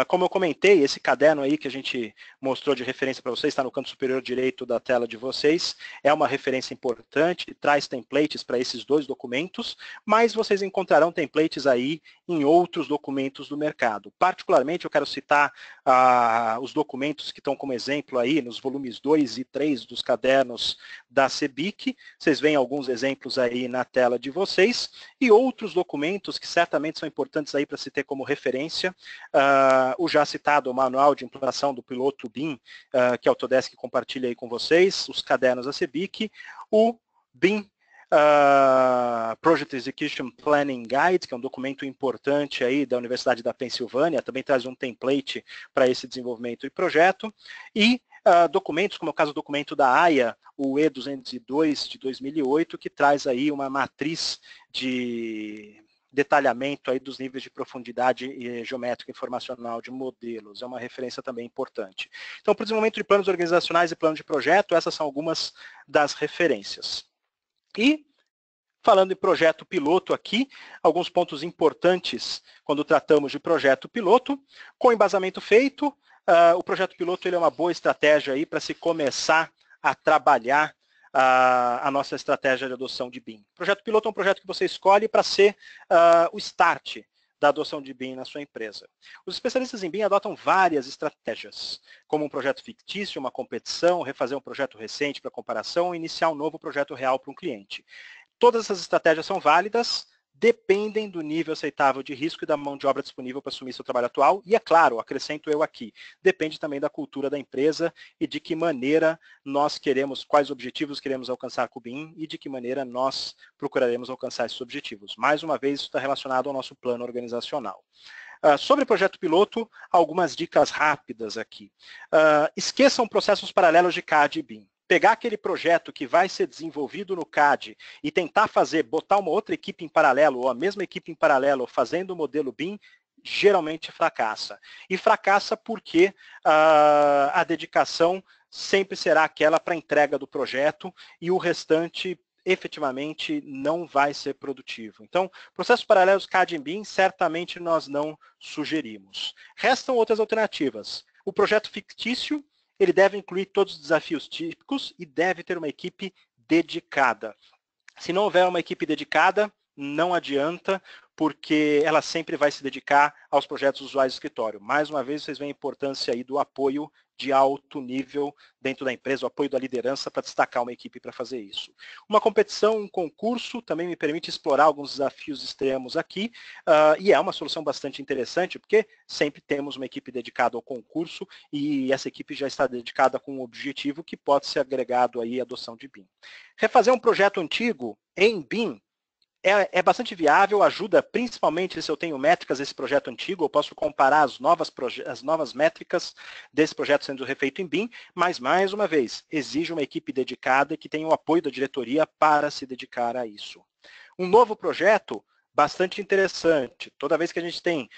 Como eu comentei, esse caderno aí que a gente mostrou de referência para vocês, está no canto superior direito da tela de vocês, é uma referência importante, traz templates para esses dois documentos, mas vocês encontrarão templates aí em outros documentos do mercado. Particularmente, eu quero citar os documentos que estão como exemplo aí, nos volumes 2 e 3 dos cadernos da CEBIC, vocês veem alguns exemplos aí na tela de vocês, e outros documentos que certamente são importantes aí para se ter como referência, o já citado Manual de Implantação do Piloto BIM, que a Autodesk compartilha aí com vocês, os cadernos da CEBIC, o BIM Project Execution Planning Guide, que é um documento importante aí da Universidade da Pensilvânia, também traz um template para esse desenvolvimento e projeto, e documentos, como é o caso do documento da AIA, o E202 de 2008, que traz aí uma matriz de detalhamento aí dos níveis de profundidade geométrica informacional de modelos. É uma referência também importante. Então, para o desenvolvimento de planos organizacionais e plano de projeto, essas são algumas das referências. E, falando em projeto piloto aqui, alguns pontos importantes quando tratamos de projeto piloto. Com embasamento feito, o projeto piloto ele é uma boa estratégia aí para se começar a trabalhar a nossa estratégia de adoção de BIM. O projeto piloto é um projeto que você escolhe para ser o start da adoção de BIM na sua empresa. Os especialistas em BIM adotam várias estratégias, como um projeto fictício, uma competição, refazer um projeto recente para comparação, iniciar um novo projeto real para um cliente. Todas essas estratégias são válidas, dependem do nível aceitável de risco e da mão de obra disponível para assumir seu trabalho atual. E é claro, acrescento eu aqui, depende também da cultura da empresa e de que maneira nós queremos, quais objetivos queremos alcançar com o BIM e de que maneira nós procuraremos alcançar esses objetivos. Mais uma vez, isso está relacionado ao nosso plano organizacional. Sobre projeto piloto, algumas dicas rápidas aqui. Esqueçam processos paralelos de CAD e BIM. Pegar aquele projeto que vai ser desenvolvido no CAD e tentar botar uma outra equipe em paralelo, ou a mesma equipe em paralelo, fazendo o modelo BIM, geralmente fracassa. E fracassa porque a dedicação sempre será aquela para a entrega do projeto e o restante efetivamente não vai ser produtivo. Então, processos paralelos CAD e BIM, certamente nós não sugerimos. Restam outras alternativas. O projeto fictício, ele deve incluir todos os desafios típicos e deve ter uma equipe dedicada. Se não houver uma equipe dedicada, não adianta, porque ela sempre vai se dedicar aos projetos usuais do escritório. Mais uma vez, vocês veem a importância aí do apoio de alto nível dentro da empresa, o apoio da liderança para destacar uma equipe para fazer isso. Uma competição, um concurso, também me permite explorar alguns desafios extremos aqui, e é uma solução bastante interessante, porque sempre temos uma equipe dedicada ao concurso, e essa equipe já está dedicada com um objetivo que pode ser agregado aí à adoção de BIM. Refazer um projeto antigo em BIM é bastante viável, ajuda principalmente se eu tenho métricas desse projeto antigo, eu posso comparar as novas métricas desse projeto sendo refeito em BIM, mas, mais uma vez, exige uma equipe dedicada e que tenha o apoio da diretoria para se dedicar a isso. Um novo projeto, bastante interessante. Toda vez que a gente tem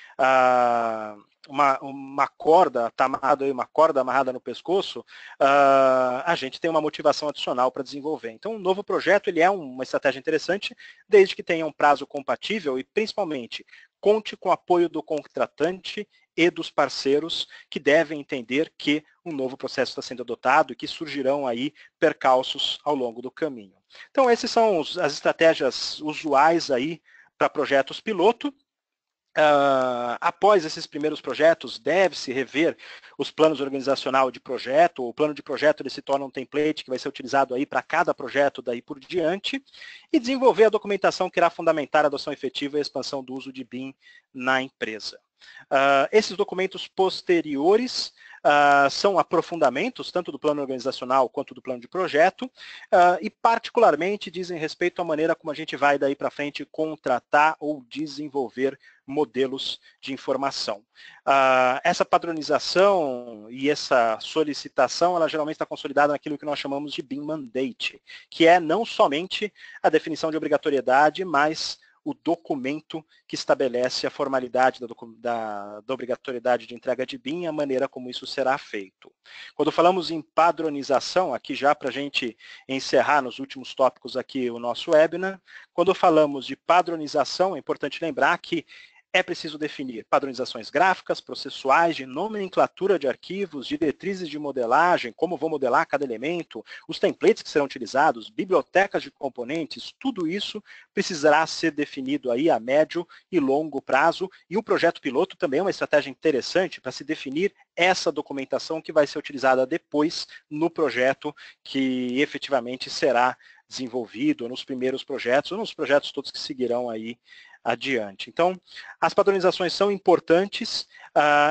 uma corda amarrada no pescoço, a gente tem uma motivação adicional para desenvolver. Então, um novo projeto ele é uma estratégia interessante, desde que tenha um prazo compatível e, principalmente, conte com o apoio do contratante e dos parceiros que devem entender que um novo processo está sendo adotado e que surgirão aí percalços ao longo do caminho. Então, essas são as estratégias usuais aí para projetos piloto. Após esses primeiros projetos, deve-se rever os planos organizacional de projeto. O plano de projeto ele se torna um template que vai ser utilizado aí para cada projeto daí por diante e desenvolver a documentação que irá fundamentar a adoção efetiva e a expansão do uso de BIM na empresa. Esses documentos posteriores são aprofundamentos, tanto do plano organizacional quanto do plano de projeto, e particularmente dizem respeito à maneira como a gente vai daí para frente contratar ou desenvolver modelos de informação. Essa padronização e essa solicitação, ela geralmente está consolidada naquilo que nós chamamos de BIM Mandate, que é não somente a definição de obrigatoriedade, mas o documento que estabelece a formalidade da obrigatoriedade de entrega de BIM e a maneira como isso será feito. Quando falamos em padronização, aqui já para a gente encerrar nos últimos tópicos aqui o nosso webinar, quando falamos de padronização, é importante lembrar que é preciso definir padronizações gráficas, processuais, de nomenclatura de arquivos, diretrizes de modelagem, como vou modelar cada elemento, os templates que serão utilizados, bibliotecas de componentes, tudo isso precisará ser definido aí a médio e longo prazo. E o projeto piloto também é uma estratégia interessante para se definir essa documentação que vai ser utilizada depois no projeto que efetivamente será desenvolvido, nos primeiros projetos, ou nos projetos todos que seguirão aí adiante. Então, as padronizações são importantes,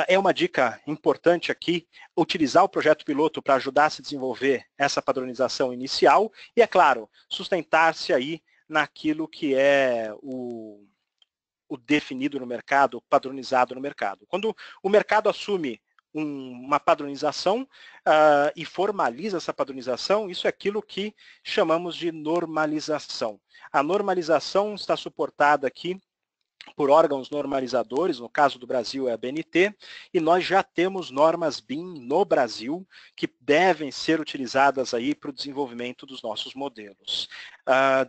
é uma dica importante aqui, utilizar o projeto piloto para ajudar a se desenvolver essa padronização inicial e, é claro, sustentar-se aí naquilo que é o definido no mercado, padronizado no mercado. Quando o mercado assume uma padronização e formaliza essa padronização, isso é aquilo que chamamos de normalização. A normalização está suportada aqui por órgãos normalizadores, no caso do Brasil é a BNT, e nós já temos normas BIM no Brasil que devem ser utilizadas aí para o desenvolvimento dos nossos modelos.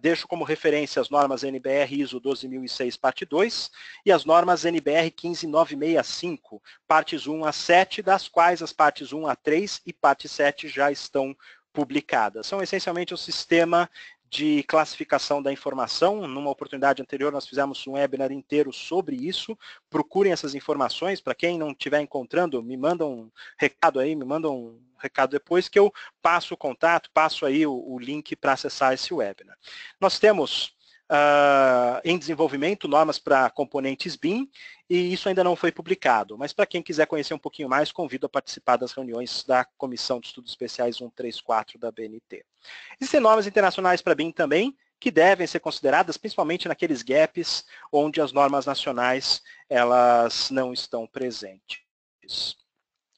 Deixo como referência as normas NBR ISO 12006, parte 2, e as normas NBR 15965, partes 1 a 7, das quais as partes 1 a 3 e parte 7 já estão publicadas. São essencialmente o sistema de classificação da informação. Numa oportunidade anterior, nós fizemos um webinar inteiro sobre isso. Procurem essas informações. Para quem não estiver encontrando, me manda um recado aí, me manda um recado depois que eu passo o contato, passo aí o link para acessar esse webinar. Nós temos em desenvolvimento normas para componentes BIM, e isso ainda não foi publicado, mas para quem quiser conhecer um pouquinho mais, convido a participar das reuniões da Comissão de Estudos Especiais 134 da BNT. Existem normas internacionais para BIM também, que devem ser consideradas, principalmente naqueles gaps onde as normas nacionais elas não estão presentes.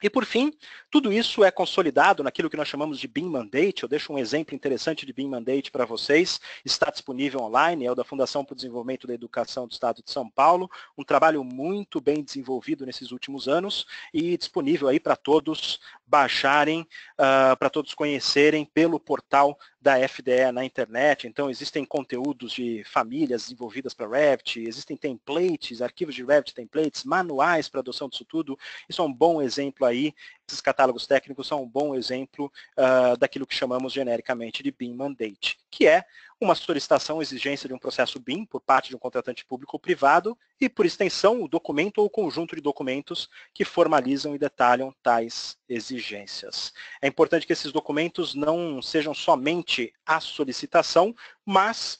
E, por fim, tudo isso é consolidado naquilo que nós chamamos de BIM Mandate. Eu deixo um exemplo interessante de BIM Mandate para vocês. Está disponível online, é o da Fundação para o Desenvolvimento da Educação do Estado de São Paulo. Um trabalho muito bem desenvolvido nesses últimos anos e disponível aí para todos baixarem, para todos conhecerem pelo portal da FDE na internet. Então, existem conteúdos de famílias desenvolvidas para Revit, existem templates, arquivos de Revit templates, manuais para adoção disso tudo. Isso é um bom exemplo aí, esses catálogos técnicos são um bom exemplo daquilo que chamamos genericamente de BIM Mandate, que é uma solicitação ou exigência de um processo BIM por parte de um contratante público ou privado e, por extensão, o documento ou o conjunto de documentos que formalizam e detalham tais exigências. É importante que esses documentos não sejam somente a solicitação, mas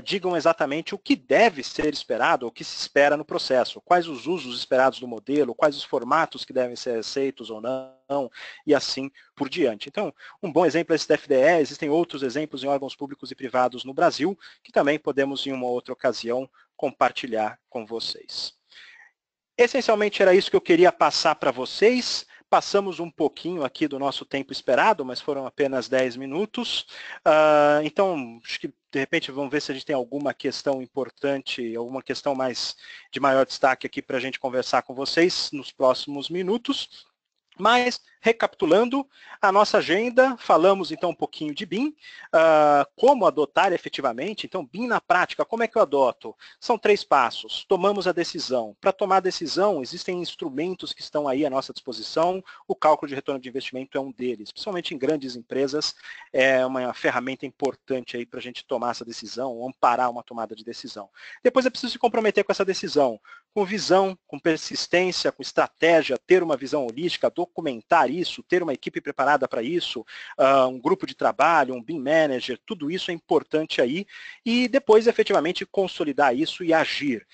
digam exatamente o que deve ser esperado, o que se espera no processo, quais os usos esperados do modelo, quais os formatos que devem ser aceitos ou não, e assim por diante. Então, um bom exemplo é esse da FDE, existem outros exemplos em órgãos públicos e privados no Brasil, que também podemos, em uma outra ocasião, compartilhar com vocês. Essencialmente era isso que eu queria passar para vocês. Passamos um pouquinho aqui do nosso tempo esperado, mas foram apenas 10 minutos. Então, acho que de repente vamos ver se a gente tem alguma questão importante, alguma questão de maior destaque aqui para a gente conversar com vocês nos próximos minutos. Mas, recapitulando a nossa agenda, falamos então um pouquinho de BIM, como adotar efetivamente. Então, BIM na prática, como é que eu adoto? São 3 passos. Tomamos a decisão. Para tomar a decisão, existem instrumentos que estão aí à nossa disposição. O cálculo de retorno de investimento é um deles. Principalmente em grandes empresas, é uma ferramenta importante aí para a gente tomar essa decisão, amparar uma tomada de decisão. Depois é preciso se comprometer com essa decisão, com visão, com persistência, com estratégia, ter uma visão holística, documentar isso, ter uma equipe preparada para isso, um grupo de trabalho, um BIM manager, tudo isso é importante aí, e depois efetivamente consolidar isso e agir,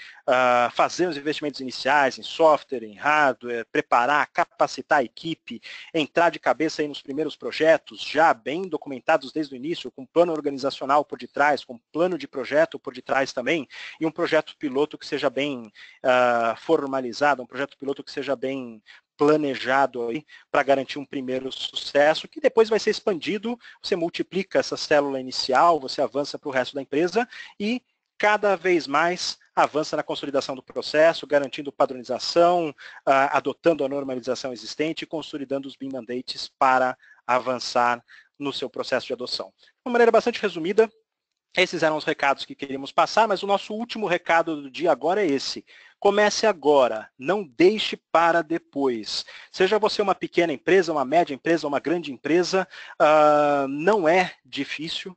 fazer os investimentos iniciais em software, em hardware, preparar, capacitar a equipe, entrar de cabeça aí nos primeiros projetos, já bem documentados desde o início, com plano organizacional por detrás, com plano de projeto por detrás também, e um projeto piloto que seja bem formalizado, um projeto piloto que seja bem planejado aí para garantir um primeiro sucesso, que depois vai ser expandido, você multiplica essa célula inicial, você avança para o resto da empresa e cada vez mais avança na consolidação do processo, garantindo padronização, adotando a normalização existente e consolidando os BIM mandates para avançar no seu processo de adoção. De uma maneira bastante resumida, esses eram os recados que queríamos passar, mas o nosso último recado do dia agora é esse. Comece agora, não deixe para depois. Seja você uma pequena empresa, uma média empresa, uma grande empresa, não é difícil.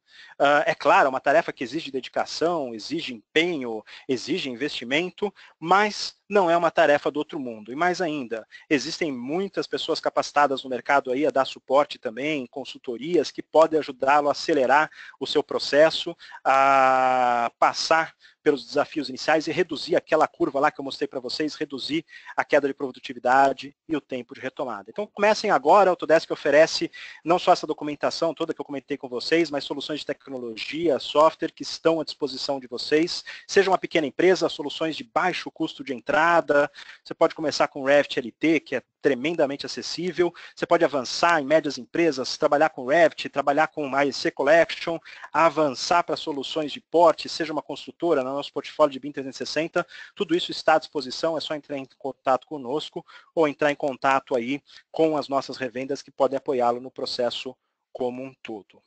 É claro, é uma tarefa que exige dedicação, exige empenho, exige investimento, mas não é uma tarefa do outro mundo. E mais ainda, existem muitas pessoas capacitadas no mercado aí a dar suporte também, consultorias que podem ajudá-lo a acelerar o seu processo, a passar pelos desafios iniciais e reduzir aquela curva lá que eu mostrei para vocês, reduzir a queda de produtividade e o tempo de retomada. Então, comecem agora, a Autodesk oferece não só essa documentação toda que eu comentei com vocês, mas soluções de tecnologia, software que estão à disposição de vocês. Seja uma pequena empresa, soluções de baixo custo de entrada, você pode começar com Revit LT, que é tremendamente acessível, você pode avançar em médias empresas, trabalhar com Revit, trabalhar com AEC Collection, avançar para soluções de porte, seja uma construtora, no nosso portfólio de BIM 360, tudo isso está à disposição, é só entrar em contato conosco ou entrar em contato aí com as nossas revendas que podem apoiá-lo no processo como um todo.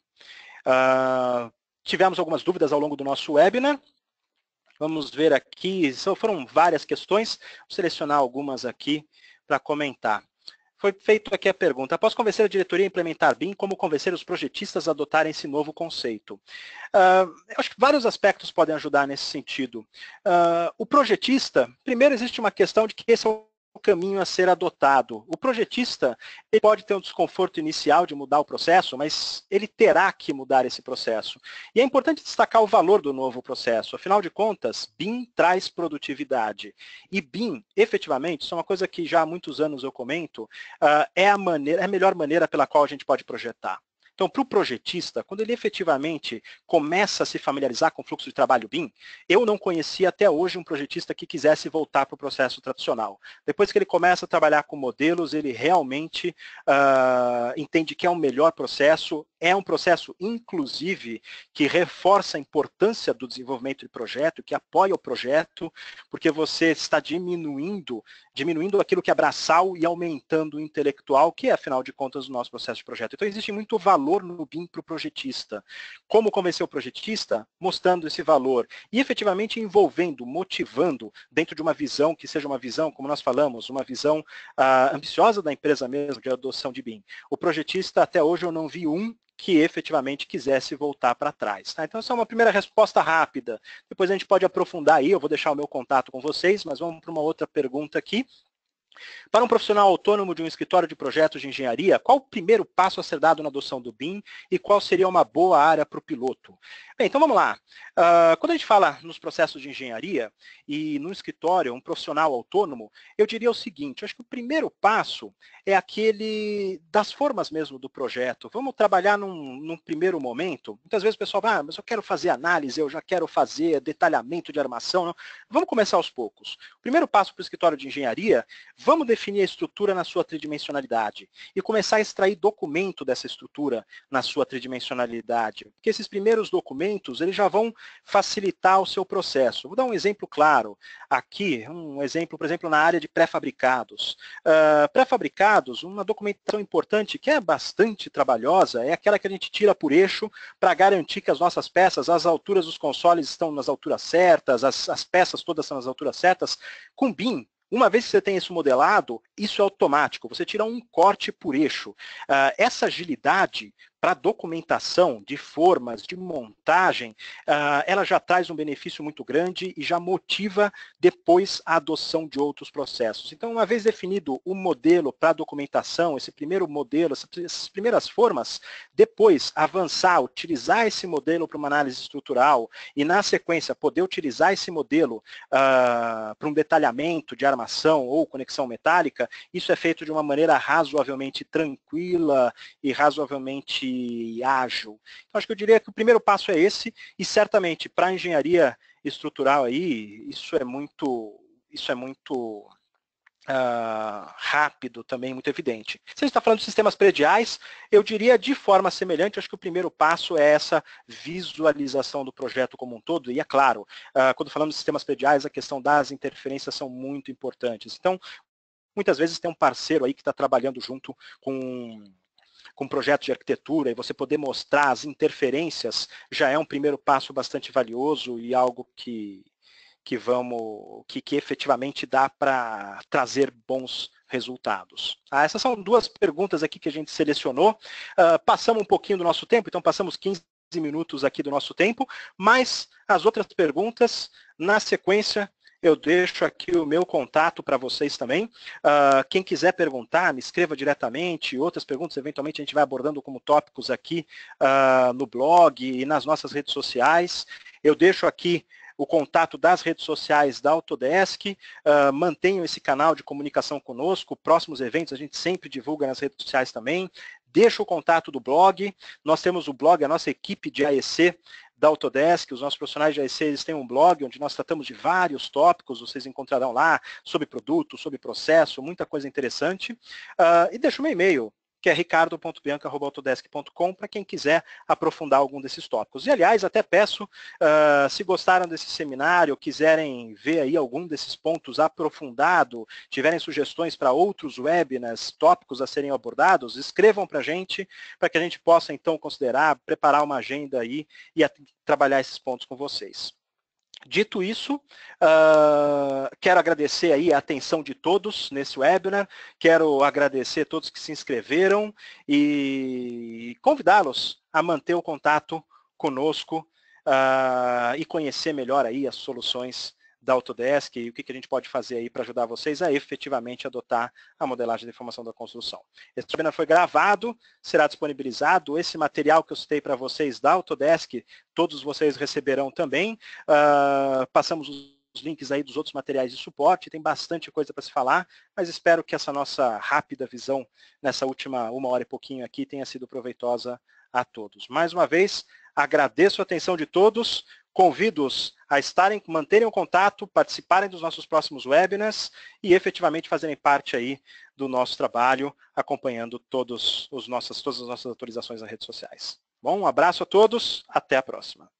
Tivemos algumas dúvidas ao longo do nosso webinar. Vamos ver aqui, foram várias questões, vou selecionar algumas aqui para comentar. Foi feita aqui a pergunta, após convencer a diretoria a implementar BIM, como convencer os projetistas a adotarem esse novo conceito? Eu acho que vários aspectos podem ajudar nesse sentido. O projetista, primeiro existe uma questão de que esse é o caminho a ser adotado. O projetista ele pode ter um desconforto inicial de mudar o processo, mas ele terá que mudar esse processo. E é importante destacar o valor do novo processo. Afinal de contas, BIM traz produtividade. E BIM, efetivamente, isso é uma coisa que já há muitos anos eu comento, é a melhor maneira pela qual a gente pode projetar. Então, para o projetista, quando ele efetivamente começa a se familiarizar com o fluxo de trabalho BIM, eu não conhecia até hoje um projetista que quisesse voltar para o processo tradicional. Depois que ele começa a trabalhar com modelos, ele realmente entende que é o melhor processo, é um processo, inclusive, que reforça a importância do desenvolvimento de projeto, que apoia o projeto, porque você está diminuindo aquilo que é braçal e aumentando o intelectual, que é, afinal de contas, o nosso processo de projeto. Então, existe muito valor no BIM para o projetista. Como convencer o projetista? Mostrando esse valor e, efetivamente, envolvendo, motivando, dentro de uma visão que seja uma visão, como nós falamos, uma visão ambiciosa da empresa mesmo, de adoção de BIM. O projetista, até hoje, eu não vi um que efetivamente quisesse voltar para trás. Tá? Então, essa é uma primeira resposta rápida. Depois a gente pode aprofundar aí, eu vou deixar o meu contato com vocês, mas vamos para uma outra pergunta aqui. Para um profissional autônomo de um escritório de projetos de engenharia, qual o primeiro passo a ser dado na adoção do BIM e qual seria uma boa área para o piloto? Bem, então vamos lá. Quando a gente fala nos processos de engenharia e no escritório, um profissional autônomo, eu diria o seguinte, eu acho que o primeiro passo é aquele das formas mesmo do projeto. Vamos trabalhar num primeiro momento. Muitas vezes o pessoal fala, mas eu quero fazer análise, eu já quero fazer detalhamento de armação. Não. Vamos começar aos poucos. O primeiro passo para o escritório de engenharia, vamos definir a estrutura na sua tridimensionalidade e começar a extrair documento dessa estrutura na sua tridimensionalidade. Porque esses primeiros documentos, eles já vão facilitar o seu processo. Vou dar um exemplo claro aqui, um exemplo, por exemplo, na área de pré-fabricados. Pré-fabricados, uma documentação importante que é bastante trabalhosa é aquela que a gente tira por eixo para garantir que as nossas peças, as alturas dos consoles estão nas alturas certas, as peças todas estão nas alturas certas. Com BIM, uma vez que você tem isso modelado, isso é automático, você tira um corte por eixo. Essa agilidade para documentação de formas, de montagem, ela já traz um benefício muito grande e já motiva depois a adoção de outros processos. Então, uma vez definido o modelo para documentação, esse primeiro modelo, essas primeiras formas, depois avançar, utilizar esse modelo para uma análise estrutural e, na sequência, poder utilizar esse modelo para um detalhamento de armação ou conexão metálica, isso é feito de uma maneira razoavelmente tranquila e razoavelmente ágil. Então, acho que eu diria que o primeiro passo é esse, e certamente para a engenharia estrutural aí, isso é muito rápido também, muito evidente. Se a gente está falando de sistemas prediais, eu diria de forma semelhante, acho que o primeiro passo é essa visualização do projeto como um todo, e é claro, quando falamos de sistemas prediais, a questão das interferências são muito importantes. Então, muitas vezes tem um parceiro aí que está trabalhando junto com projetos de arquitetura, e você poder mostrar as interferências já é um primeiro passo bastante valioso e algo que efetivamente dá para trazer bons resultados. Essas são duas perguntas aqui que a gente selecionou. Passamos um pouquinho do nosso tempo, então passamos 15 minutos aqui do nosso tempo, mas as outras perguntas, na sequência, eu deixo aqui o meu contato para vocês também. Quem quiser perguntar, me escreva diretamente. Outras perguntas, eventualmente, a gente vai abordando como tópicos aqui no blog e nas nossas redes sociais. Eu deixo aqui o contato das redes sociais da Autodesk, mantenham esse canal de comunicação conosco, próximos eventos a gente sempre divulga nas redes sociais também, deixa o contato do blog, nós temos o blog, a nossa equipe de AEC da Autodesk, os nossos profissionais de AEC, eles têm um blog onde nós tratamos de vários tópicos, vocês encontrarão lá, sobre produto, sobre processo, muita coisa interessante, e deixa o meu e-mail, que é ricardo.bianca@autodesk.com, para quem quiser aprofundar algum desses tópicos. E, aliás, até peço, se gostaram desse seminário, quiserem ver aí algum desses pontos aprofundado, tiverem sugestões para outros webinars, tópicos a serem abordados, escrevam para a gente que a gente possa, então, considerar, preparar uma agenda aí e trabalhar esses pontos com vocês. Dito isso, quero agradecer aí a atenção de todos nesse webinar, quero agradecer a todos que se inscreveram e convidá-los a manter o contato conosco e conhecer melhor aí as soluções da Autodesk e o que a gente pode fazer aí para ajudar vocês a efetivamente adotar a modelagem de informação da construção. Esse webinar foi gravado, será disponibilizado. Esse material que eu citei para vocês da Autodesk, todos vocês receberão também. Passamos os links aí dos outros materiais de suporte, tem bastante coisa para se falar, mas espero que essa nossa rápida visão nessa última 1 hora e pouquinho aqui tenha sido proveitosa a todos. Mais uma vez, agradeço a atenção de todos, convido-os a manterem o contato, participarem dos nossos próximos webinars e efetivamente fazerem parte aí do nosso trabalho, acompanhando todas as nossas atualizações nas redes sociais. Bom, um abraço a todos, até a próxima.